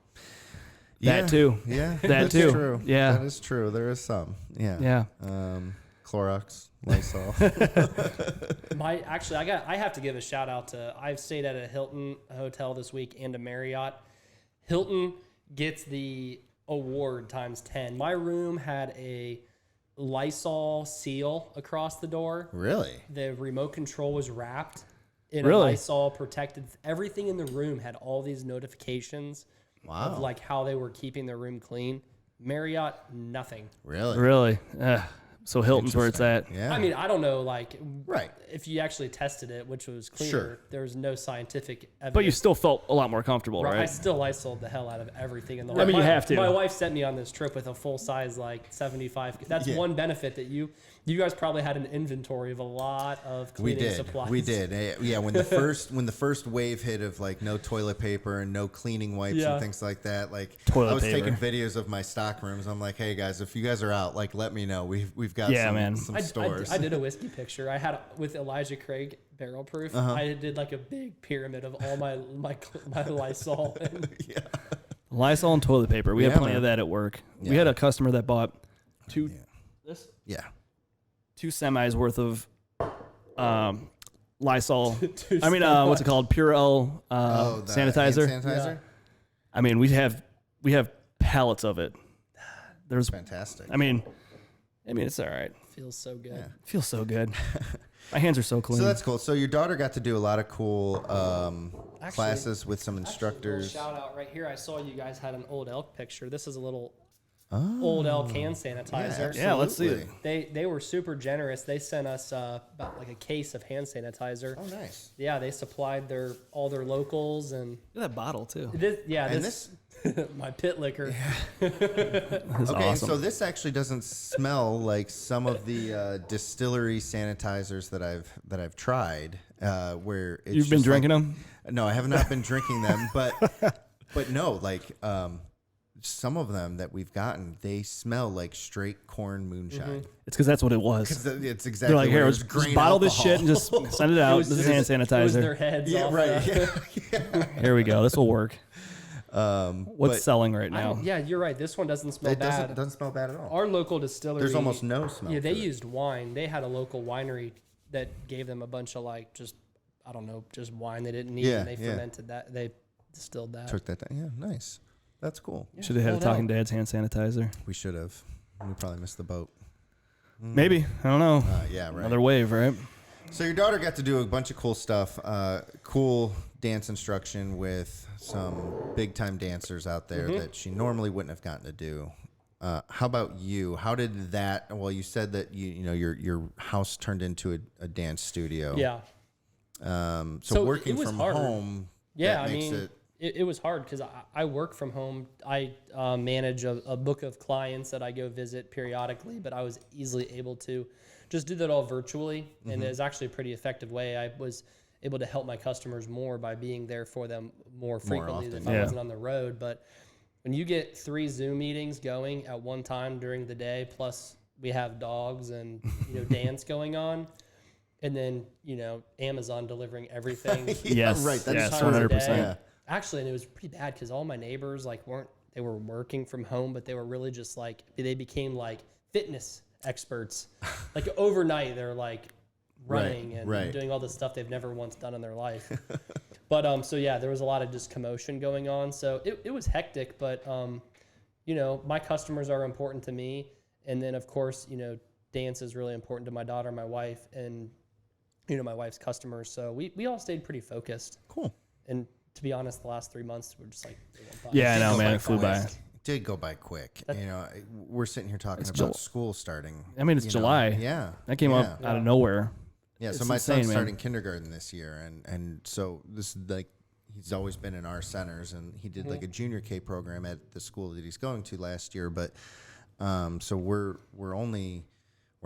Yeah, that too. Yeah, That that's too. True. Yeah. that is true. There is some. Yeah, Yeah. Clorox, Lysol. I have to give a shout out to, I've stayed at a Hilton hotel this week and a Marriott. Hilton gets the award times 10. My room had a Lysol seal across the door. Really? The remote control was wrapped in Really? a Lysol protected. Everything in the room had all these notifications Wow. of like how they were keeping their room clean. Marriott, nothing. Really? really. So Hilton's where it's at. Yeah. I mean, I don't know, like, Right. if you actually tested it, which was clear, Sure. there was no scientific evidence. But you still felt a lot more comfortable, I right? still Lysoled the hell out of everything in the I mean, you have to. My wife sent me on this trip with a full size, like 75. That's one benefit that you guys probably had an inventory of a lot of We cleaning did. supplies. We did. Yeah, when the first wave hit of like no toilet paper and no cleaning wipes Yeah. and things like that, like Toilet I was paper. taking videos of my stock rooms. I'm like, hey guys, if you guys are out, like let me know. We've got Yeah, man. some I stores. did a whiskey picture. I had with Elijah Craig barrel proof. Uh-huh. I did like a big pyramid of all my Lysol. And Lysol and toilet paper. We Yeah, had plenty man. of that at work. We Yeah. had a customer that bought two yeah. semis worth of Lysol. I mean, what's it called? Purell The sanitizer. hand sanitizer. Yeah. I mean, we have pallets of it. There's, Fantastic. I mean, it's all right. feels so good. Yeah. Feels so good. My hands are so clean. So that's cool. So your daughter got to do a lot of cool classes with some instructors. Shout out right here. I saw you guys had an old elk picture. This is a little old elk hand sanitizer. Yeah, let's see it. absolutely. They were super generous. They sent us about like a case of hand sanitizer. Oh, nice. Yeah, they supplied all their locals and Look at that bottle too. this my pit liquor. That's Okay, awesome. so this actually doesn't smell like some of the distillery sanitizers that I've tried. Where it's You've been just drinking like- them? No, I have not been drinking them, but no, like some of them that we've gotten, they smell like straight corn moonshine. It's because that's what it was. It's exactly They're like, what here, it let's was, just grain bottle this alcohol. shit and just send it out. This is hand It was their sanitizer. heads. Yeah, off right. the- Here we go. This will work. What's but selling right I now? don't- yeah, you're right. This one doesn't smell It bad. doesn't smell bad at all. Our local distillery. There's almost no smell. Yeah, they to it. used wine. They had a local winery that gave them a bunch of like just I don't know, just wine they didn't need, Yeah, and they yeah. fermented that. They distilled that. took that down. Yeah, nice. That's cool. Should have had a Hold Talking out. Dad's hand sanitizer. We should have. We probably missed the boat. Maybe. I don't know. Yeah, right. Another wave, right? So your daughter got to do a bunch of cool stuff, cool dance instruction with some big time dancers out there that she normally wouldn't have gotten to do. How about you? How did that? Well, you said that you know your house turned into a dance studio. Yeah. So So working it was from hard. home. Yeah, that I makes mean, it was hard because I work from home. I manage a book of clients that I go visit periodically, but I was easily able to just do that all virtually, and it's actually a pretty effective way. I was able to help my customers more by being there for them more frequently often, if I yeah. wasn't on the road. But when you get 3 Zoom meetings going at one time during the day, plus we have dogs and dance going on, and then Amazon delivering everything. Yes, right. That's yes, true. 100%. Yeah. Actually, and it was pretty bad because all my neighbors they were working from home, but they were really just like they became like fitness experts. Like overnight, they're like running and doing all this stuff they've never once done in their life. But so yeah, there was a lot of just commotion going on. So it was hectic, but my customers are important to me, and then of course dance is really important to my daughter, my wife, and my wife's customers. So we all stayed pretty focused. Cool. And to be honest, the last 3 months were just like they went by. Yeah, I know, man. It flew quick. by. It did go by quick. We're sitting here talking It's about school starting. I mean, it's July. Yeah. That came up out of nowhere. Yeah, so It's my insane, son's man. starting kindergarten this year, and so this is like he's always been in our centers, and he did like a junior K program at the school that he's going to last year, but so we're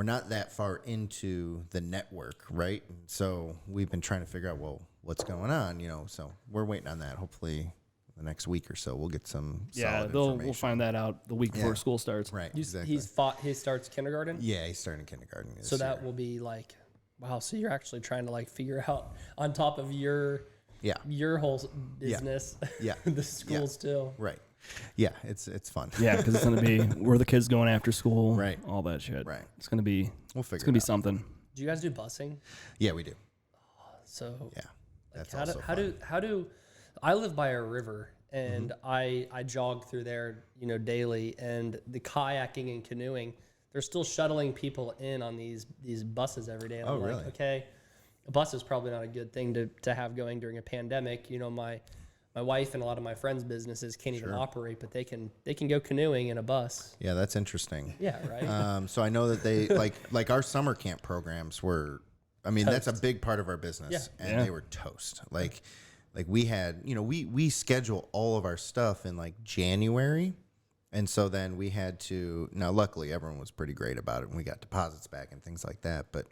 not that far into the network, right? And so we've been trying to figure out what's going on, So we're waiting on that. Hopefully, the next week or so we'll get some solid we'll information. find that out the week before school starts. Right, exactly. He starts kindergarten. Yeah, he's starting kindergarten. This So that year. will be like, wow. So you're actually trying to like figure out on top of your whole business, Yeah. the schools too. Right. Yeah, it's fun. Yeah, because it's gonna be where the kids going after school, Right. all that shit. Right. It's gonna be. We'll figure. It's gonna be it out. something. Do you guys do busing? Yeah, we do. So Yeah, that's how also how do I live by a river, and Mm-hmm. I jog through there daily, and the kayaking and canoeing, they're still shuttling people in on these buses every day. And Oh, I'm really? like, okay, a bus is probably not a good thing to have going during a pandemic. My wife and a lot of my friends' businesses can't even operate, but they can go canoeing in a bus. Yeah, that's interesting. Yeah, right. So I know that they like our summer camp programs were. I mean, that's a big part of our business, and they were toast. Like we had, we schedule all of our stuff in like January, and so then we had to. Now, luckily, everyone was pretty great about it, and we got deposits back and things like that. But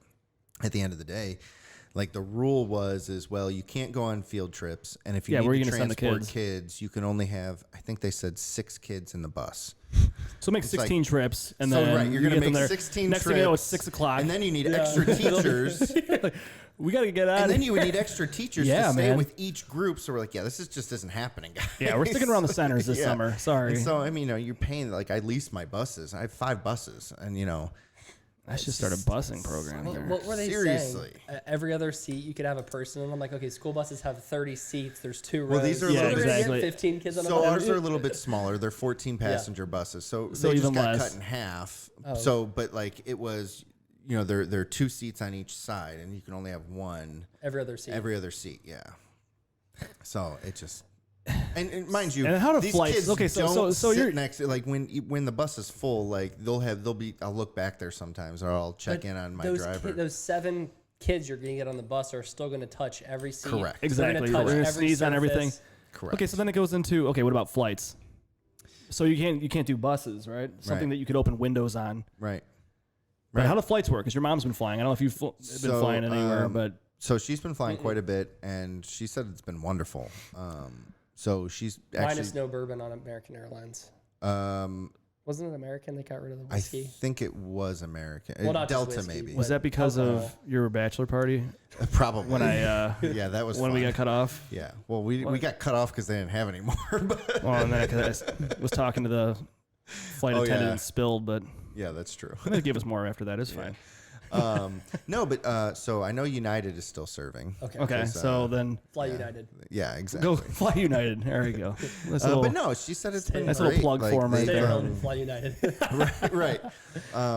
at the end of the day, like the rule is you can't go on field trips, and if you where are need you to gonna send the transport kids, you can only have. I think they said 6 kids in the bus. So make 16 trips, and So then you're you gonna get them make there. 16 Next trips, thing you know, it's 6 o'clock, and then you need extra teachers, we gotta get out. and then you would need extra teachers Yeah, to stay man. with each group. So we're like, this just isn't happening, guys. Yeah, we're sticking around the centers this summer. Sorry. And so I mean, you're paying like I lease my buses. I have 5 buses, and I should start a busing program there. What were they Seriously. saying? Every other seat you could have a person, and I'm like, okay, school buses have 30 seats. There's 2 rows. Well, these are So little they're bit- gonna get Exactly. 15 kids on a so bus. ours are a little bit smaller. They're 14 passenger buses, so they even just got less. cut in half. Oh. So, but like it was, there are 2 seats on each side, and you can only have one Every other seat. every other seat. Yeah. So it just. And mind you, And how do these flights- kids okay, so- don't so sit you're- next to, like when the bus is full, like they'll be. I'll look back there sometimes, or I'll check in on my driver. Those 7 kids you're going to get on the bus are still going to touch every seat. Correct. They're gonna Exactly. touch We're gonna every sneeze on everything. surface. Correct. Okay, so then it goes into what about flights? So you can't do buses, right? Something Right. that you could open windows on. Right. Right. How do flights work? Because your mom's been flying. I don't know if you've been So, flying anywhere, but So she's been flying quite a bit, and she said it's been wonderful. So she's actually. Minus no bourbon on American Airlines. Wasn't it American? They got rid of the I whiskey. think it was American. Well, not just Delta whiskey, maybe. was that because alcohol. of your bachelor party Probably. when I yeah, that was when fun. we got cut off? Yeah. Well, we got cut off because they didn't have any more. But Well, and then I was talking to the flight Oh, attendant yeah. and spilled, but yeah, that's true. they gave us more after that. It's fine. No, but so I know United is still serving. Okay. Okay, so then Fly United. Yeah, exactly. go fly United. There you go. That's a little, But no, she said it's been That's a little great. plug for 'em right Stay there. home and Fly United. right.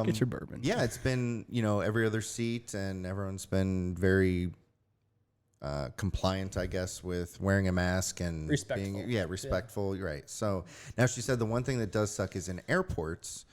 get your bourbon. Yeah, it's been every other seat, and everyone's been very compliant, I guess, with wearing a mask and Respectful. being respectful. Right. So now she said the one thing that does suck is in airports,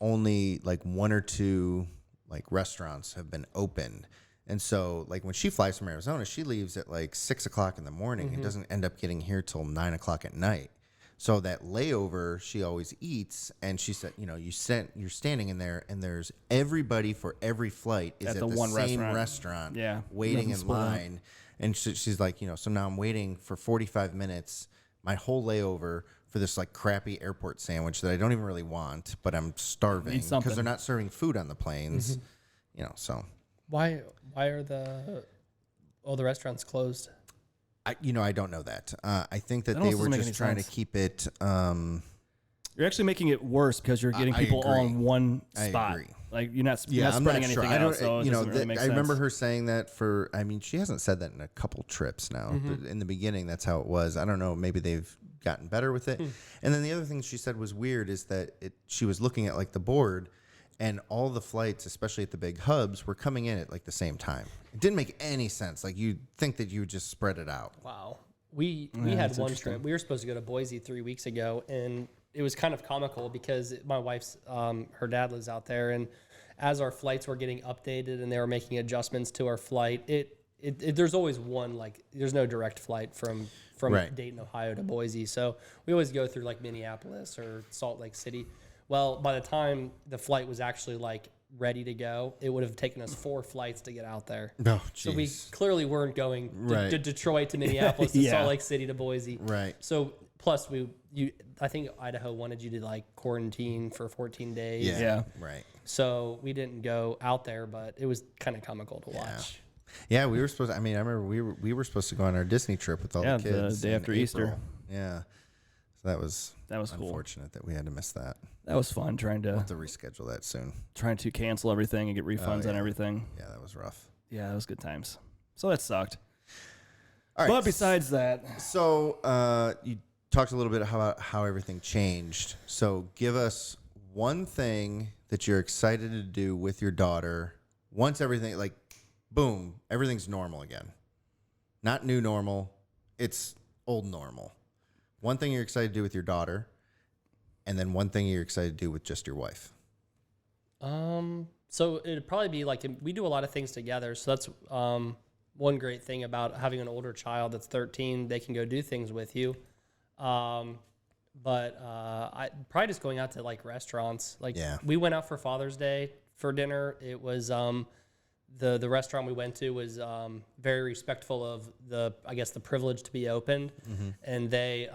only like 1 or 2 like restaurants have been open. And so like when she flies from Arizona, she leaves at like 6 o'clock in the morning and doesn't end up getting here till 9 o'clock at night. So that layover she always eats, and she said, you're standing in there, and there's everybody for every flight is At at the the one same restaurant. restaurant, Yeah, waiting nothing in split up. line. And she's like, so now I'm waiting for 45 minutes, my whole layover for this like crappy airport sandwich that I don't even really want, but I'm starving because they're not serving food on the planes. You know, so Why are all the restaurants closed? I don't know that. I think that That they almost were doesn't make just any trying to sense. keep it. You're actually making it worse because you're getting I people all agree. in one I spot. agree. Like you're not Yeah, I'm spreading not anything sure. I out, don't. so it doesn't really make I sense. remember her saying that for. I mean, she hasn't said that in a couple trips now. But in the beginning, that's how it was. I don't know. Maybe they've gotten better with it. And then the other thing she said was weird is that she was looking at like the board, and all the flights, especially at the big hubs, were coming in at like the same time. It didn't make any sense. Like you'd think that you would just spread it out. Wow. We had one trip. We were supposed to go to Boise 3 weeks ago, and it was kind of comical because my wife's her dad lives out there, and as our flights were getting updated and they were making adjustments to our flight, there's always one, like there's no direct flight from Right. Dayton, Ohio to Boise. So we always go through like Minneapolis or Salt Lake City. Well, by the time the flight was actually like ready to go, it would have taken us 4 flights to get out there. Oh, So we clearly weren't going Right. to Detroit to Minneapolis to Yeah. Salt Lake City to Boise. Right. So plus I think Idaho wanted you to like quarantine for 14 days. Yeah. Right. So we didn't go out there, but it was kind of comical to watch. Yeah, we were supposed to, I mean, I remember we were supposed to go on our Disney trip with all Yeah, the kids. the day in after Easter. April. Yeah. So that was cool. unfortunate that we had to miss that. That was fun trying We'll to have to reschedule that soon. cancel everything and get refunds on yeah. everything. Yeah, that was rough. Yeah, that was good times. So that sucked. All right. But besides that, So you talked a little bit about how everything changed. So give us one thing that you're excited to do with your daughter once everything, like, boom, everything's normal again. Not new normal. It's old normal. One thing you're excited to do with your daughter, and then one thing you're excited to do with just your wife. So it'd probably be like we do a lot of things together. So that's one great thing about having an older child that's 13. They can go do things with you. But I probably just going out to like restaurants. Like we went out for Father's Day for dinner. It was the restaurant we went to was very respectful of the privilege to be opened, and they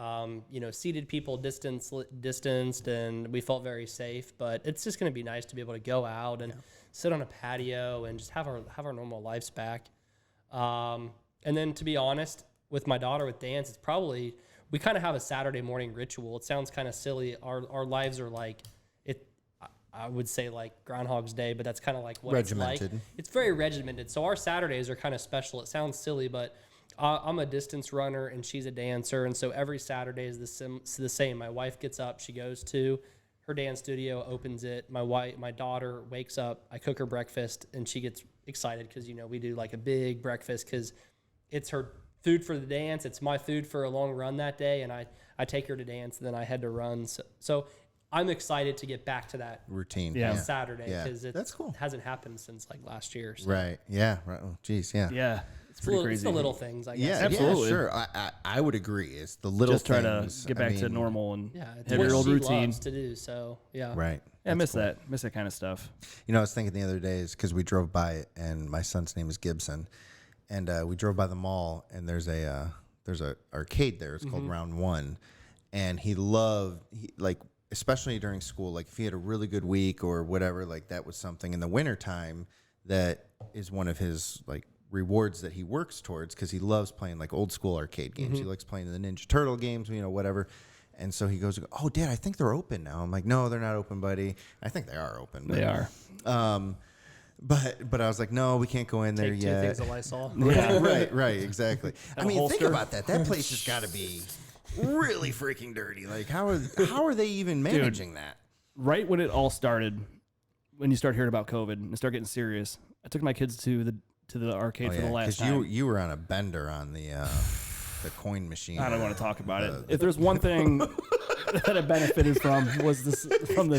seated people distanced, and we felt very safe. But it's just going to be nice to be able to go out and sit on a patio and just have our normal lives back. And then to be honest, with my daughter with dance, it's probably we kind of have a Saturday morning ritual. It sounds kind of silly. Our lives are like it. I would say like Groundhog's Day, but that's kind of like what Regimented. it's like. It's very regimented. So our Saturdays are kind of special. It sounds silly, but I'm a distance runner and she's a dancer. And so every Saturday is the same. My wife gets up, she goes to her dance studio, opens it. My daughter wakes up, I cook her breakfast, and she gets excited because, we do like a big breakfast because it's her food for the dance. It's my food for a long run that day. And I take her to dance and then I head to run. So I'm excited to get back to that Routine. Saturday because That's cool. It hasn't happened since like last year. So. Right. Yeah. Right. Oh, geez. Yeah. yeah, it's pretty crazy. It's the little things, I guess. Yeah, Absolutely. Yeah, sure. I would agree. It's the little Just try things. to get back to normal and It's have what your old she routine. loves to do. So yeah, Right. Yeah, I miss that kind of stuff. You know, I was thinking the other day is because we drove by it, and my son's name is Gibson, and we drove by the mall, and there's a arcade there. It's called Round One, and he especially during school, like if he had a really good week or whatever, like that was something in the wintertime that is one of his like rewards that he works towards because he loves playing like old school arcade games. He likes playing the Ninja Turtle games, whatever. And so he goes, "Oh, Dad, I think they're open now." I'm like, "No, they're not open, buddy." I think they are open. They are. But I was like, "No, we can't go in there take two yet." things of Lysol. Right, exactly. I mean, think holster. about that. That place has got to be really freaking dirty. Like, how are they even managing that? Right when it all started, when you start hearing about COVID and start getting serious, I took my kids to the arcade for the last time. you were on a bender on the coin machine. I don't want to talk about it. If there's one thing that I benefited from was this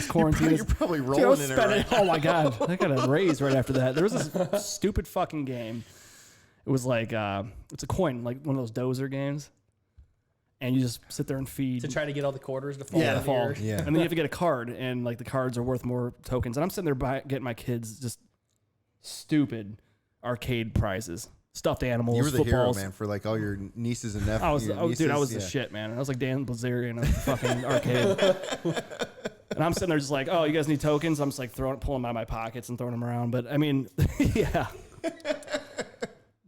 quarantine. You're probably Dude, I rolling was in it. spending- Right? Oh my god, I got a raise right after that. There was this stupid fucking game. It was like it's a coin, like one of those dozer games, and you just sit there and feed. To try to get all the quarters to fall. Yeah, into your- Yeah. And then you have to get a card, and like the cards are worth more tokens. And I'm sitting there getting my kids just stupid arcade prizes. stuffed animals, You were the footballs. hero, man, for like all your nieces and nephews. I was the shit, man. I was like Dan Blazarian of the fucking arcade. And I'm sitting there just like, oh, you guys need tokens? I'm just like pulling them out of my pockets and throwing them around. But I mean, yeah.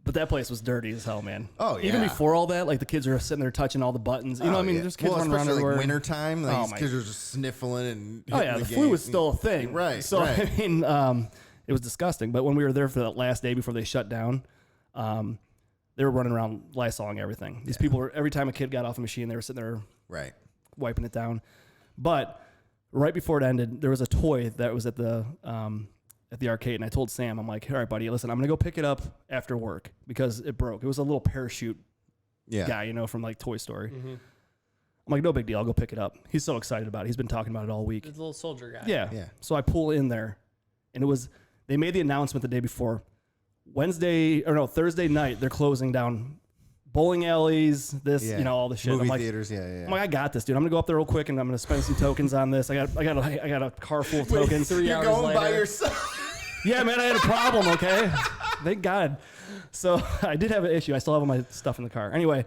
But that place was dirty as hell, man. Oh, yeah. Even before all that, like the kids are sitting there touching all the buttons. You know what I mean? There's kids running around everywhere. Like wintertime, like, Oh, these my- kids are just sniffling and Oh yeah, the flu was still a thing. Right, So right. I mean, it was disgusting. But when we were there for that last day before they shut down, they were running around Lysoling everything. These people were, every time a kid got off a machine, they were sitting there Right. wiping it down. But right before it ended, there was a toy that was at the arcade, and I told Sam, I'm like, all right, buddy, listen, I'm gonna go pick it up after work because it broke. It was a little parachute guy, you know, from like Toy Story. Mm-hmm. I'm like, no big deal, I'll go pick it up. He's so excited about it. He's been talking about it all week. The little soldier guy. Yeah. Yeah. So I pull in there, and they made the announcement the day before. Thursday night, they're closing down bowling alleys, all the shit. Movie I'm like, theaters, yeah. I'm like, I got this, dude. I'm gonna go up there real quick and I'm gonna spend some tokens on this. I got a car full of tokens. 3 You're hours going by later. yourself. Yeah, man, I had a problem. Okay, thank God. So I did have an issue. I still have all my stuff in the car. Anyway,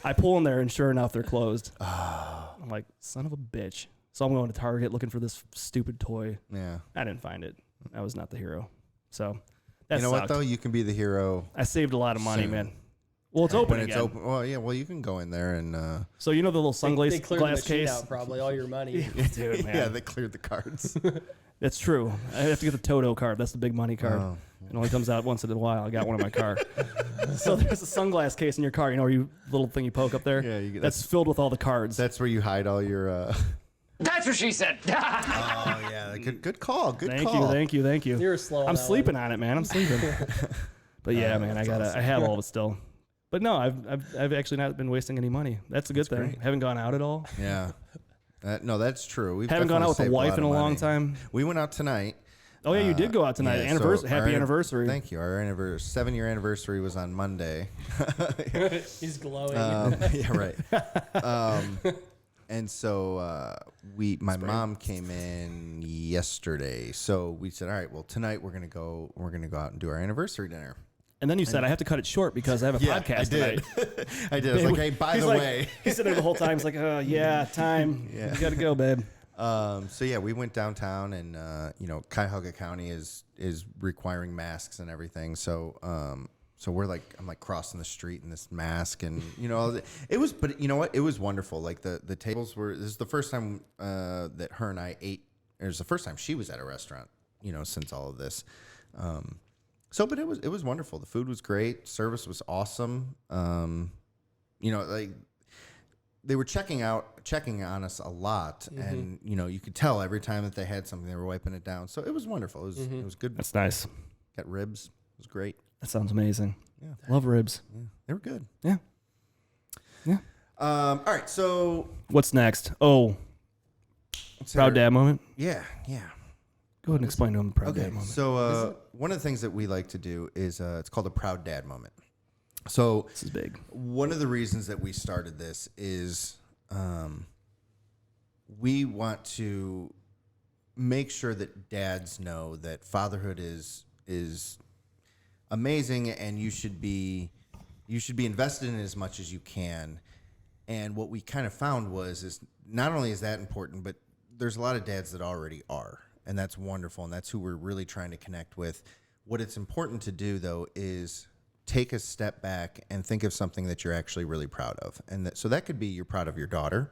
I pull in there and sure enough, they're closed. I'm like, son of a bitch. So I'm going to Target looking for this stupid toy. Yeah. I didn't find it. I was not the hero. So that You know what sucked. though? You can be the hero. I saved a lot of money, Soon. man. Well, it's open When again. it's open. Well, yeah. Well, you can go in there and. So you know the little They sunglass cleared the glass machine case? out, probably all your money. Dude, man. Yeah, they cleared the cards. That's true. I have to get the Toto card. That's the big money card. Oh. It only comes out once in a while. I got one in my car. So there's a sunglass case in your car. You know where you little thing you poke up there? Yeah, that's filled with all the cards. That's where you hide all your. That's what she said. Oh yeah, good call. Good Thank call. you. You were slow on I'm that sleeping on it, man. I'm sleeping. But yeah, man, I have all of it still. But no, I've actually not been wasting any money. That's a good thing. great. Haven't gone out at all. Yeah. No, that's true. We've Haven't gone out with a definitely saved wife in a lot of long money. time. We went out tonight. Oh yeah, you did go out tonight. Yeah, Anniversary. so our Happy anniversary. Thank you. Our 7-year anniversary was on Monday. He's glowing. Yeah, right. And so my mom came in yesterday. So we said, all right, well tonight we're gonna go out and do our anniversary dinner. And then you said I have to cut it short because I have a podcast I did. tonight. I did. I was like, hey, by the way. He's sitting there the whole time. He's like, oh yeah, time. Yeah. You gotta go, babe. So yeah, we went downtown, and Cuyahoga County is requiring masks and everything. So we're like, I'm like crossing the street in this mask, and it was, but you know what? It was wonderful. Like the tables were. This is the first time that her and I ate. It was the first time she was at a restaurant, since all of this. But it was wonderful. The food was great. Service was awesome. Like they were checking on us a lot, and you could tell every time that they had something, they were wiping it down. So it was wonderful. It was good. That's nice. Got ribs. It was great. That sounds amazing. Yeah. Love ribs. Yeah, they were good. Yeah. Yeah. All right. So What's next? Oh, proud dad moment. Yeah. Go ahead and explain to him the proud Okay. dad moment. So one of the things that we like to do is it's called a proud dad moment. So This is big. one of the reasons that we started this is we want to make sure that dads know that fatherhood is amazing, and you should be invested in it as much as you can. And what we kind of found is not only is that important, but there's a lot of dads that already are, and that's wonderful, and that's who we're really trying to connect with. What it's important to do, though, is take a step back and think of something that you're actually really proud of. And so that could be you're proud of your daughter,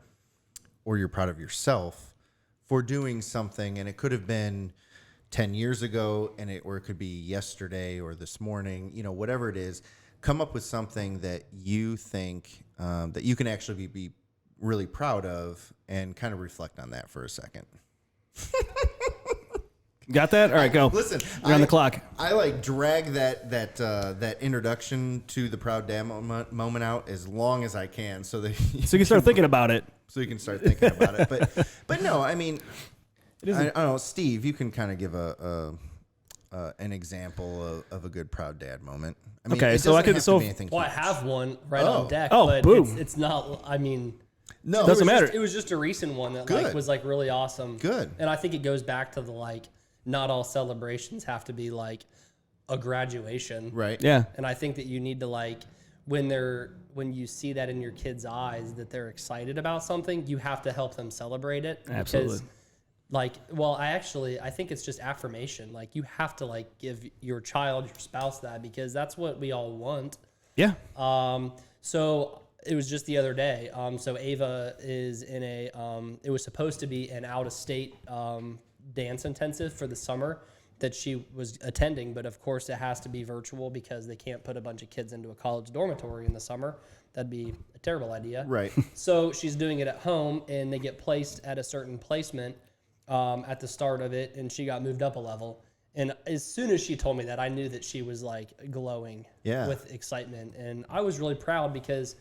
or you're proud of yourself for doing something, and it could have been 10 years ago, or it could be yesterday or this morning, whatever it is. Come up with something that you think that you can actually be really proud of, and kind of reflect on that for a second. Got that? All right, go. Listen, you're on the clock. I drag that introduction to the proud dad moment out as long as I can, so that So you can start thinking about it. So you can start thinking about it. But no, I mean, I don't know, Steve. You can kind of give an example of a good proud dad moment. I mean, Okay, it so I doesn't could- have so- to be anything Well, I huge. have one right Oh. on deck, Oh, but boom. it's not. I mean, No, Doesn't matter. It was just a recent one that Good. was really awesome. Good. And I think it goes back to the not all celebrations have to be a graduation. Right. Yeah. And I think that you need to like when you see that in your kids' eyes that they're excited about something, you have to help them celebrate it. Absolutely. Because, like, well, I think it's just affirmation. Like, you have to like give your child, your spouse that, because that's what we all want. Yeah. So it was just the other day. So Ava is in it was supposed to be an out-of-state dance intensive for the summer that she was attending, but of course it has to be virtual because they can't put a bunch of kids into a college dormitory in the summer. That'd be a terrible idea. Right. So she's doing it at home, and they get placed at a certain placement at the start of it, and she got moved up a level. And as soon as she told me that, I knew that she was like glowing with excitement, and I was really proud because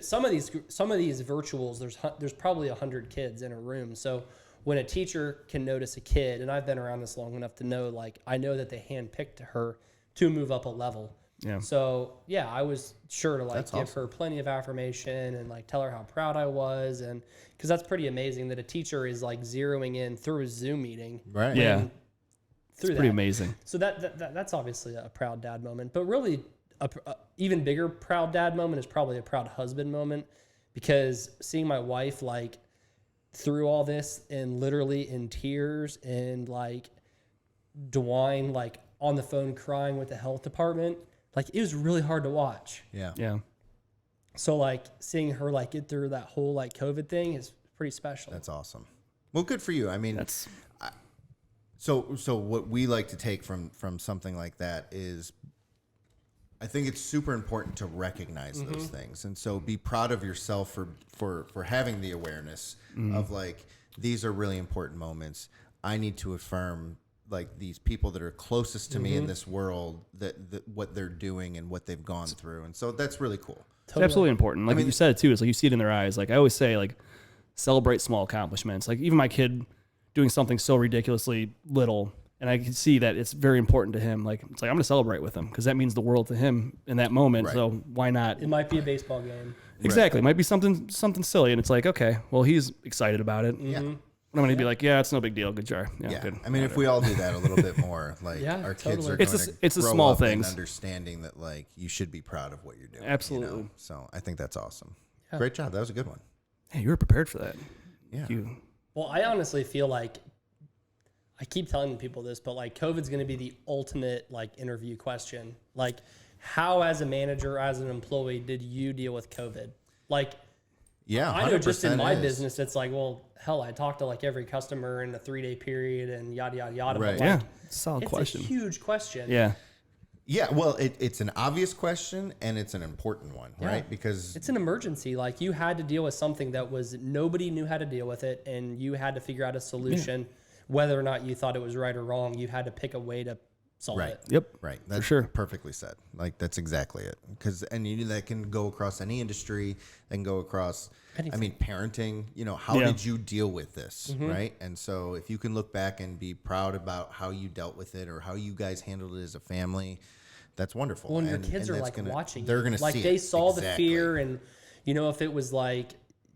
some of these virtuals, there's probably 100 kids in a room. So when a teacher can notice a kid, and I've been around this long enough to know, like, I know that they handpicked her to move up a level. Yeah. So yeah, I was sure to like give her plenty of affirmation and like tell her how proud I was, and because that's pretty amazing that a teacher is like zeroing in through a Zoom meeting. Right. Yeah. Through It's pretty that. amazing. So that's obviously a proud dad moment, but really a even bigger proud dad moment is probably a proud husband moment, because seeing my wife like through all this and literally in tears and like Dwayne like on the phone crying with the health department, like it was really hard to watch. Yeah. Yeah. So like seeing her like get through that whole like COVID thing is pretty special. That's awesome. Well, good for you. I mean, That's so what we like to take from something like that is, I think it's super important to recognize those things, and so be proud of yourself for having the awareness of like, these are really important moments. I need to affirm like these people that are closest to me in this world, that what they're doing and what they've gone through, and so that's really cool. It's absolutely important. Like you said it too. It's like you see it in their eyes. Like I always say, like celebrate small accomplishments. Like even my kid doing something so ridiculously little, and I can see that it's very important to him. Like it's like I'm going to celebrate with him because that means the world to him in that moment. Right. So why not? It might be a baseball game. Exactly. It might be something silly, and it's like, okay, well he's excited about it. Yeah. I'm going to be like, yeah, it's no big deal. Good jar. Yeah. Good. I mean, if we all do that a little bit more, like Yeah, our kids totally. are going It's to the grow small up and things. understanding that like you should be proud of what you're doing. Absolutely. You know? So I think that's awesome. Great job. That was a good one. Hey, you were prepared for that. Yeah. Well, I honestly feel like, I keep telling people this, but like COVID's going to be the ultimate like interview question. Like, how as a manager, as an employee, did you deal with COVID? Like, Yeah, I know just in 100% my is. business, it's like, well, hell, I talked to like every customer in a 3-day period and yada, yada, yada. Right. But like, Yeah. It's a solid it's question. a huge question. Yeah. Yeah, well, it's an obvious question and it's an important one, right? Because It's an emergency. Like you had to deal with something that was nobody knew how to deal with it, and you had to figure out a solution. Whether or not you thought it was right or wrong, you had to pick a way to solve right, it. Yep. right, that's sure. perfectly said. Like that's exactly it. Because that can go across any industry, that can go across. I mean, parenting. You know, how Yeah. did you deal with this, right? And so, if you can look back and be proud about how you dealt with it or how you guys handled it as a family, that's wonderful. When your And- kids and are that's like watching, they're you. going to like see they it. saw the Exactly. fear, and you know, if it was like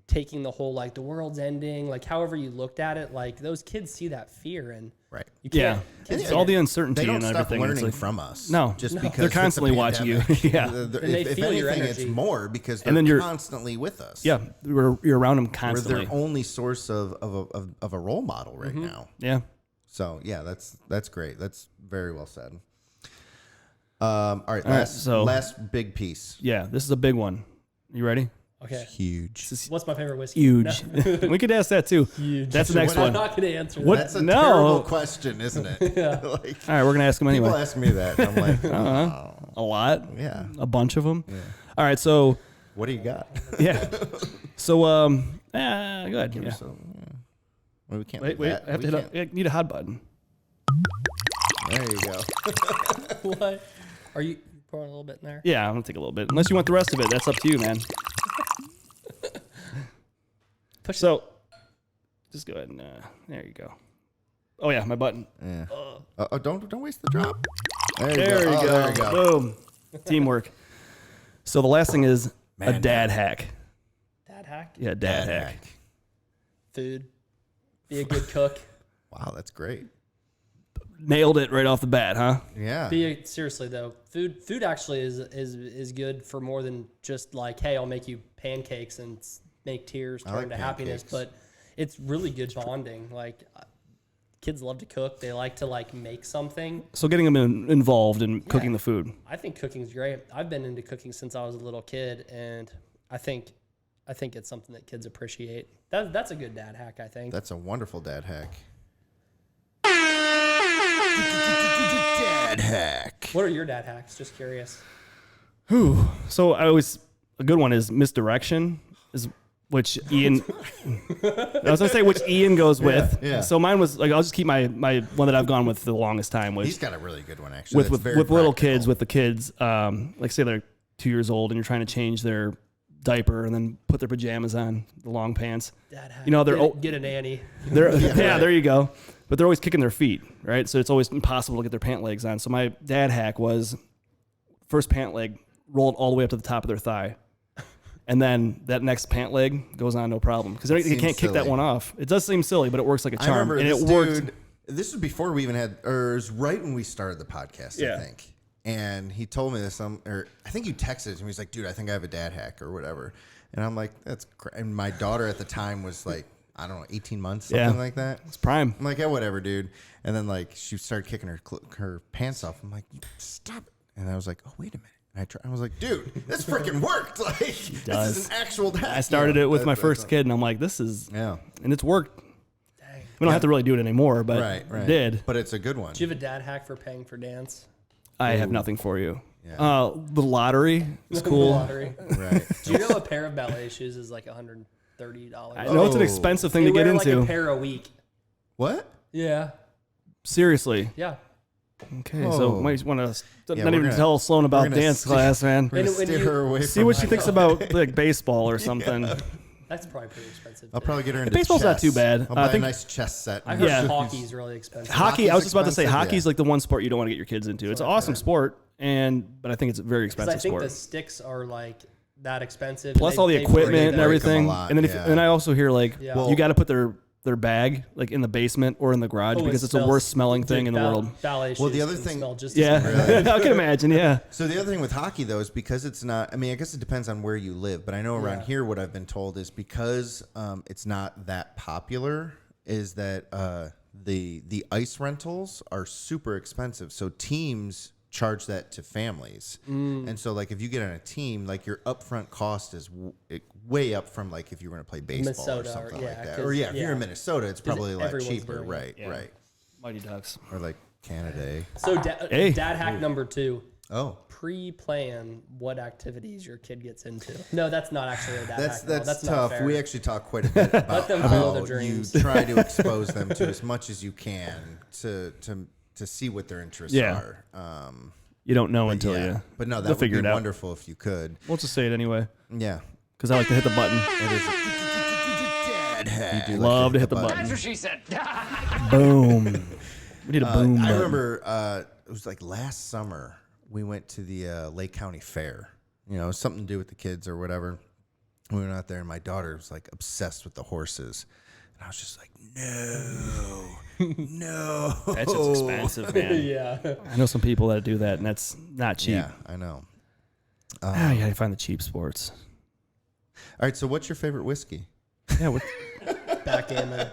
taking the whole like the world's ending, like however you looked at it, like those kids see that fear, and Right. you Yeah. can't. It's kids all get the it. uncertainty They don't and stop everything. It's learning like, from us. No. just No. because They're it's a constantly watching you. pandemic. Yeah. they If feel your anything, it's energy. more because they're And then you're- constantly with us. Yeah. You're around them We're constantly. their only source of a role model right Mm-hmm. now. Yeah. So yeah, that's great. That's very well said. All right, last so- last big piece. Yeah. This is a big one. You ready? Okay. Huge. What's my favorite whiskey? Huge. No. We could ask that too. Huge. That's the next I'm one. not going to answer What? that. That's a No. terrible question, isn't it? Like, All right. We're going to ask them people anyway. ask me that. And I'm like, oh, A lot. yeah. A bunch of them. All right. So, What do you got? yeah. So, go ahead. Yeah. So, yeah. Well, we can't. Wait, leave wait. that. I have We to hit can't- I need a hot button. There you go. What? Are you pouring a little bit in there? Yeah. I'm going to take a little bit. Unless you want the rest of it. That's up to you, man. So, just go ahead and, there you go. Oh, yeah. My button. Yeah. Don't waste the drop. There you There go. you Oh, go. There you go. Boom. Teamwork. So the last thing is a Man dad hack. Dad hack? Yeah, dad hack. Food. Be a good cook. Wow, that's great. nailed it right off the bat, huh? Yeah. Seriously though, food actually is good for more than just like, hey, I'll make you pancakes and make tears turn like to happiness, pancakes. but it's really good bonding. Like kids love to cook. They like to like make something. So getting them involved in cooking the food. I think cooking's great. I've been into cooking since I was a little kid, and I think it's something that kids appreciate. That's a good dad hack, I think. That's a wonderful dad hack. Dad hack. What are your dad hacks? Just curious. So a good one is misdirection, which Ian, I was gonna say which Ian goes with. yeah. So mine was like, I'll just keep my one that I've gone with for the longest time, which He's got a really good one, actually. with little kids, with the kids, like say they're 2 years old and you're trying to change their diaper and then put their pajamas on, the long pants. Dad hack. You know, they're get a nanny. They're there you go. But they're always kicking their feet, right? So it's always impossible to get their pant legs on. So my dad hack was first pant leg rolled all the way up to the top of their thigh. And then that next pant leg goes on no problem. Because you can't kick that one off. It does seem silly, but it works like a charm. I remember and this it worked. dude, this was before we even had, or it was right when we started the podcast, Yeah. I think. And he told me this, or I think you texted him. He was like, dude, I think I have a dad hack or whatever. And I'm like, that's crazy. And my daughter at the time was like, I don't know, 18 months, something like that. It's prime. I'm like, yeah, whatever, dude. And then like she started kicking her pants off. I'm like, stop it. And I was like, oh, wait a minute. And I was like, dude, this freaking worked. Like, this is an actual hack. I started it with my first kid, and I'm like, this is, and it's worked. Dang. We don't have to really do it anymore, but Right. it did. But it's a good one. Do you have a dad hack for paying for dance? I have nothing for you. Yeah. The lottery is cool. Lottery. Right. Do you know a pair of ballet shoes is like $130? I know it's an expensive thing to get like into. a pair a week. What? Yeah. Seriously. Yeah. Okay, so Oh. might want to Yeah, not we're even gonna- tell Sloan about we're gonna dance steer- class, man. We're gonna And when steer you- her away See from what she my thinks daughter. about like baseball or something. That's probably pretty expensive. I'll too. probably get her into Baseball's not chess. too bad. I'll buy I think- a nice chess set. I heard Yeah. hockey's really expensive. Hockey, I was just about to say, expensive, hockey's yeah. like the one sport you don't want to get your kids into. It's an awesome sport, but I think it's a very Because expensive I think sport. the sticks are like that expensive. Plus all the equipment and break 'em a everything. lot, And then yeah. and I also hear like Yeah. you got to put their bag like in the basement or in the garage because it's the worst smelling thing in the world. Ballet shoes Well, the other can thing- smell just Yeah, as I can imagine. Yeah, So the other thing with hockey, though, is because it's not. I mean, I guess it depends on where you live, but I know around here, what I've been told is because it's not that popular, is that the ice rentals are super expensive. So teams charge that to families, and so like if you get on a team, like your upfront cost is way up from like if you were going to play baseball or Minnesota, something or- like yeah, that. 'cause- Or if yeah. you're in Minnesota, it's probably a lot everyone's cheaper. doing it. Right, Yeah. right. Mighty Ducks. Or like Canada. So Hey. dad hack number 2. Oh. Pre-plan what activities your kid gets into. No, that's not actually a dad hack. That's That's not tough. fair. We actually talk quite a bit about them follow their how dreams. you try to expose them to as much as you can to see what their interests Yeah. are. You don't know until you. But no, that they'll would figure be it out. wonderful if you could. We'll just say it anyway Yeah. because I like to hit the button. It is Dad hack. You do Love to hit the button. That's what she said. Boom. We need a boom. I button. remember it was like last summer we went to the Lake County Fair. You know, something to do with the kids or whatever. We went out there and my daughter was like obsessed with the horses. And I was just like, no. That's just expensive, man. yeah. I know some people that do that, and that's not cheap. Yeah, I know. You gotta find the cheap sports. All right, so what's your favorite whiskey? Yeah, what, Backgammon.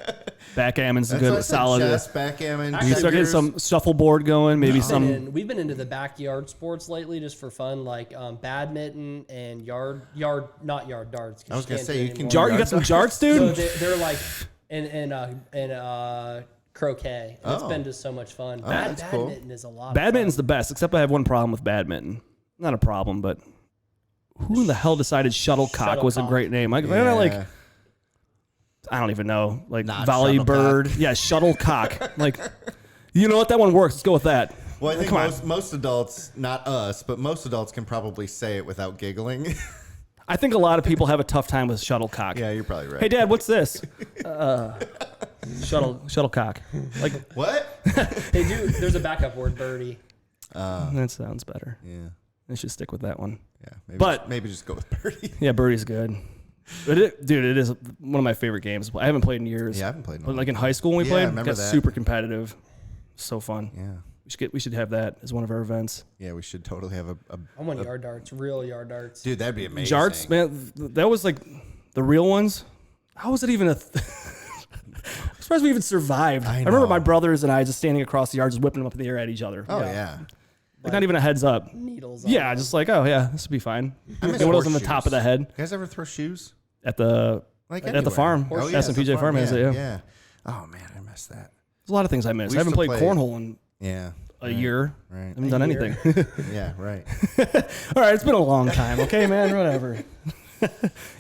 backgammon's a That's what I good, said, solid. chess, backgammon. Actually, You start getting checkers. some shuffleboard going, maybe some. We've been into the backyard sports lately just for fun, like badminton and not yard darts. 'cause I was gonna can't say, do you it can anymore. Jar, you got some jarts, dude. So they're like in croquet. And It's Oh. been just so much fun. that's cool. Badminton is a lot. Badminton's of the best, except I have one problem with badminton. Not a problem, but who in the hell decided shuttlecock was a Shuttlecock. great name? Like, Yeah. I don't even know. Like Not volley shuttlecock. bird. Yeah, shuttlecock. Like, you know what? That one works. Let's go with that. Well, I think Come on. most adults, not us, but most adults can probably say it without giggling. I think a lot of people have a tough time with shuttlecock. Yeah, you're probably right. Hey, Dad, what's this? Shuttlecock. Like, What? They do. There's a backup word, birdie. that sounds better. Yeah. I should stick with that one. Yeah. But- maybe just go with Birdie. Yeah, birdie's good. But dude, it is one of my favorite games. I haven't played in years. Yeah, I haven't played in a But while. like in high school when we Yeah, played, I remember got that. super competitive. So fun. Yeah. We should have that as one of our events. Yeah, we should totally have a I want yard darts, real yard darts. dude, that'd be amazing. Jarts, man, that was like the real ones. How was it even I'm surprised we even survived. I remember know. my brothers and I just standing across the yard, just whipping them up in the air at each other. Oh yeah. Like not even a heads up. Needles. on Yeah, them. just like, oh yeah, this would be fine. I miss One of those on the horseshoes. top of the head You guys ever throw shoes? at the Like at the anywhere. farm. Oh, yeah, S&PJ at the farm has it, yeah. Yeah. Oh man, I miss that. There's a lot of things I miss. We I haven't used to played play- cornhole in Yeah. a year. Right. I haven't done anything. Yeah, right. All right, it's been a long time. Okay, man, whatever.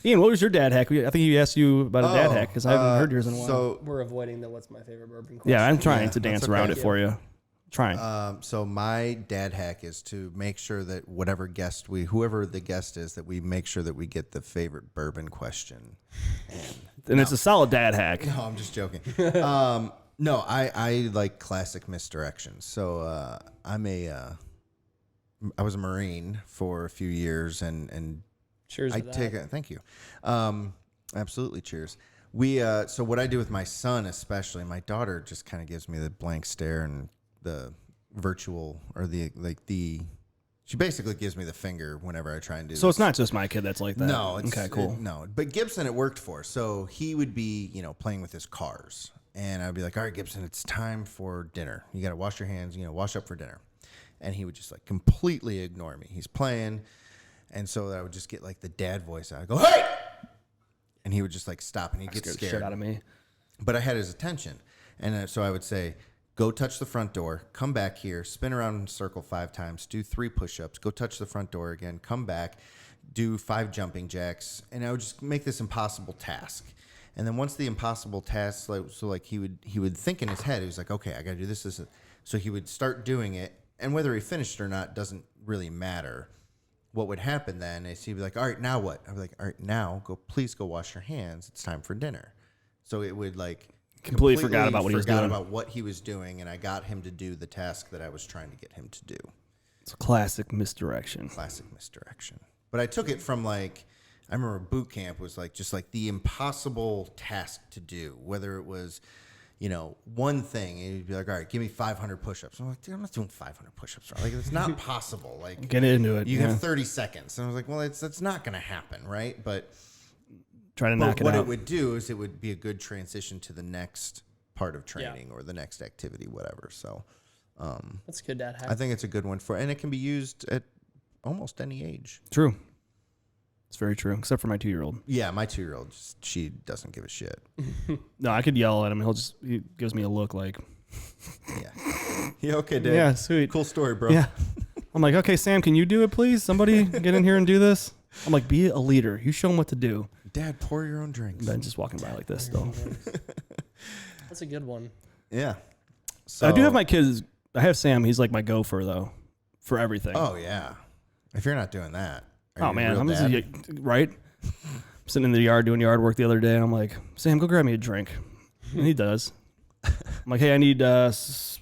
Ian, what was your dad hack? I think he asked you about a dad hack because I haven't heard yours in a while. So We're avoiding the what's my favorite bourbon question. yeah, I'm trying Yeah, to dance that's around okay. it for you. Trying. So my dad hack is to make sure that whoever the guest is, that we make sure that we get the favorite bourbon question. And it's a solid dad hack. No, I'm just joking. No, I like classic misdirections. So I was a Marine for a few years, and Cheers. I to that. take it. Thank you. Absolutely. Cheers. So what I do with my son, especially my daughter, just kind of gives me the blank stare and the virtual or she basically gives me the finger whenever I try and do So this. it's not just my kid that's like that. No, it's okay, cool. no, but Gibson it worked for. So he would be, playing with his cars, and I'd be like, "All right, Gibson, it's time for dinner. You got to wash your hands. Wash up for dinner." And he would just like completely ignore me. He's playing, and so I would just get like the dad voice. I'd go, "Hey!" And he would just like stop, and he'd get Scared the scared. shit out of me. But I had his attention, and so I would say, "Go touch the front door, come back here, spin around in a circle 5 times, do 3 push-ups, go touch the front door again, come back, do 5 jumping jacks," and I would just make this impossible task. And then once the impossible task, he would think in his head, he was like, "Okay, I got to do this." So he would start doing it, and whether he finished or not doesn't really matter. What would happen then is he'd be like, "All right, now what?" I'd be like, "All right, now please go wash your hands. It's time for dinner." So it would like Completely forgot about what he was doing. about what he was doing, and I got him to do the task that I was trying to get him to do. It's a classic misdirection. Classic misdirection. But I took it from I remember boot camp was just the impossible task to do, whether it was, one thing, and you'd be like, "All right, give me 500 push-ups." I'm like, "Dude, I'm not doing 500 push-ups. Like, it's not possible. Like, Get into it. you yeah. have 30 seconds. And I was like, well, that's not going to happen, right? But Try to knock it what out. it would do is it would be a good transition to the next part of training or the next activity, whatever. So That's a good dad hack. I think it's a good one and it can be used at almost any age. True. It's very true, except for my 2-year-old. Yeah, my 2-year-old, she doesn't give a shit. No, I could yell at him. He gives me a look like, Yeah. Yeah, okay, Dad. yeah, sweet. Cool story, bro. Yeah. I'm like, okay, Sam, can you do it, please? Somebody get in here and do this. I'm like, be a leader. You show him what to do. Dad, pour your own drinks. Ben just walking by like this still. That's a good one. Yeah. So, I do have my kids. I have Sam. He's like my gopher, though, for everything. Oh, yeah. If you're not doing that. are Oh you man, real I'm dad? just, right? I'm sitting in the yard doing yard work the other day, and I'm like, Sam, go grab me a drink. And he does. I'm like, hey, I need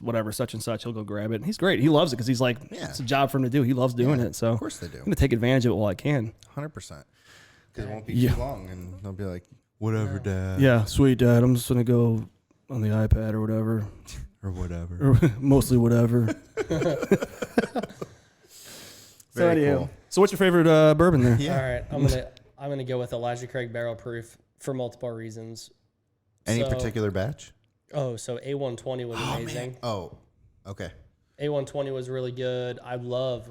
whatever, such and such. He'll go grab it. And he's great. He loves it because he's like, Yeah. it's a job for him to do. He loves doing it. So Of course they do. I'm gonna take advantage of it while I can. 100%. Because it won't be Yeah. too long, and they'll be like, "Whatever, Dad." Yeah, sweet dad. I'm just gonna go on the iPad or whatever, Or whatever. or mostly whatever. Very anyhow. cool. So what's your favorite bourbon there? Yeah. All right, I'm gonna go with Elijah Craig Barrel Proof for multiple reasons. Any So- particular batch? Oh, so A120 was amazing. Oh, okay. A120 was really good. I love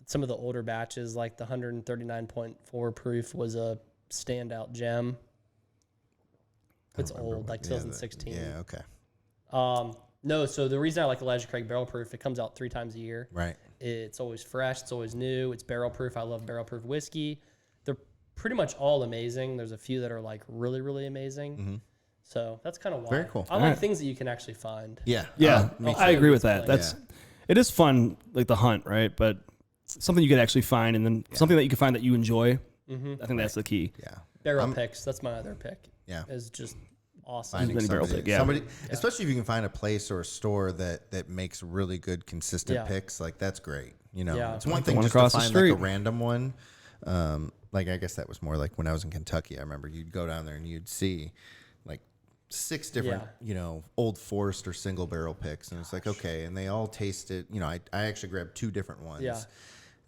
some of the older batches, like the 139.4 proof was a standout gem. It's old, like 2016. Yeah, okay. No, so the reason I like Elijah Craig Barrel Proof, it comes out 3 times a year. Right. It's always fresh. It's always new. It's barrel proof. I love barrel proof whiskey. They're pretty much all amazing. There's a few that are like really, really amazing. Mm-hmm. So that's kind of why. Very cool. I like things that you can actually find. Yeah. Yeah, Me I too. agree with that. Yeah. It is fun, like the hunt, right? But something you could actually find, and then something that you can find that you enjoy. Mm-hmm. I think that's the key. Yeah. Barrel picks. That's my other pick. Yeah. Is just awesome. Finding Many barrel somebody, pick, yeah. somebody especially if you can find a place or a store that makes really good, consistent Yeah. picks, like that's great. You know, Yeah. it's one Like the thing one just to across the find like a street. random one. Like I guess that was more like when I was in Kentucky. I remember you'd go down there and you'd see like 6 different, Old Forester single barrel picks. And it's like, okay. And they all tasted, I actually grabbed 2 different ones. Yeah.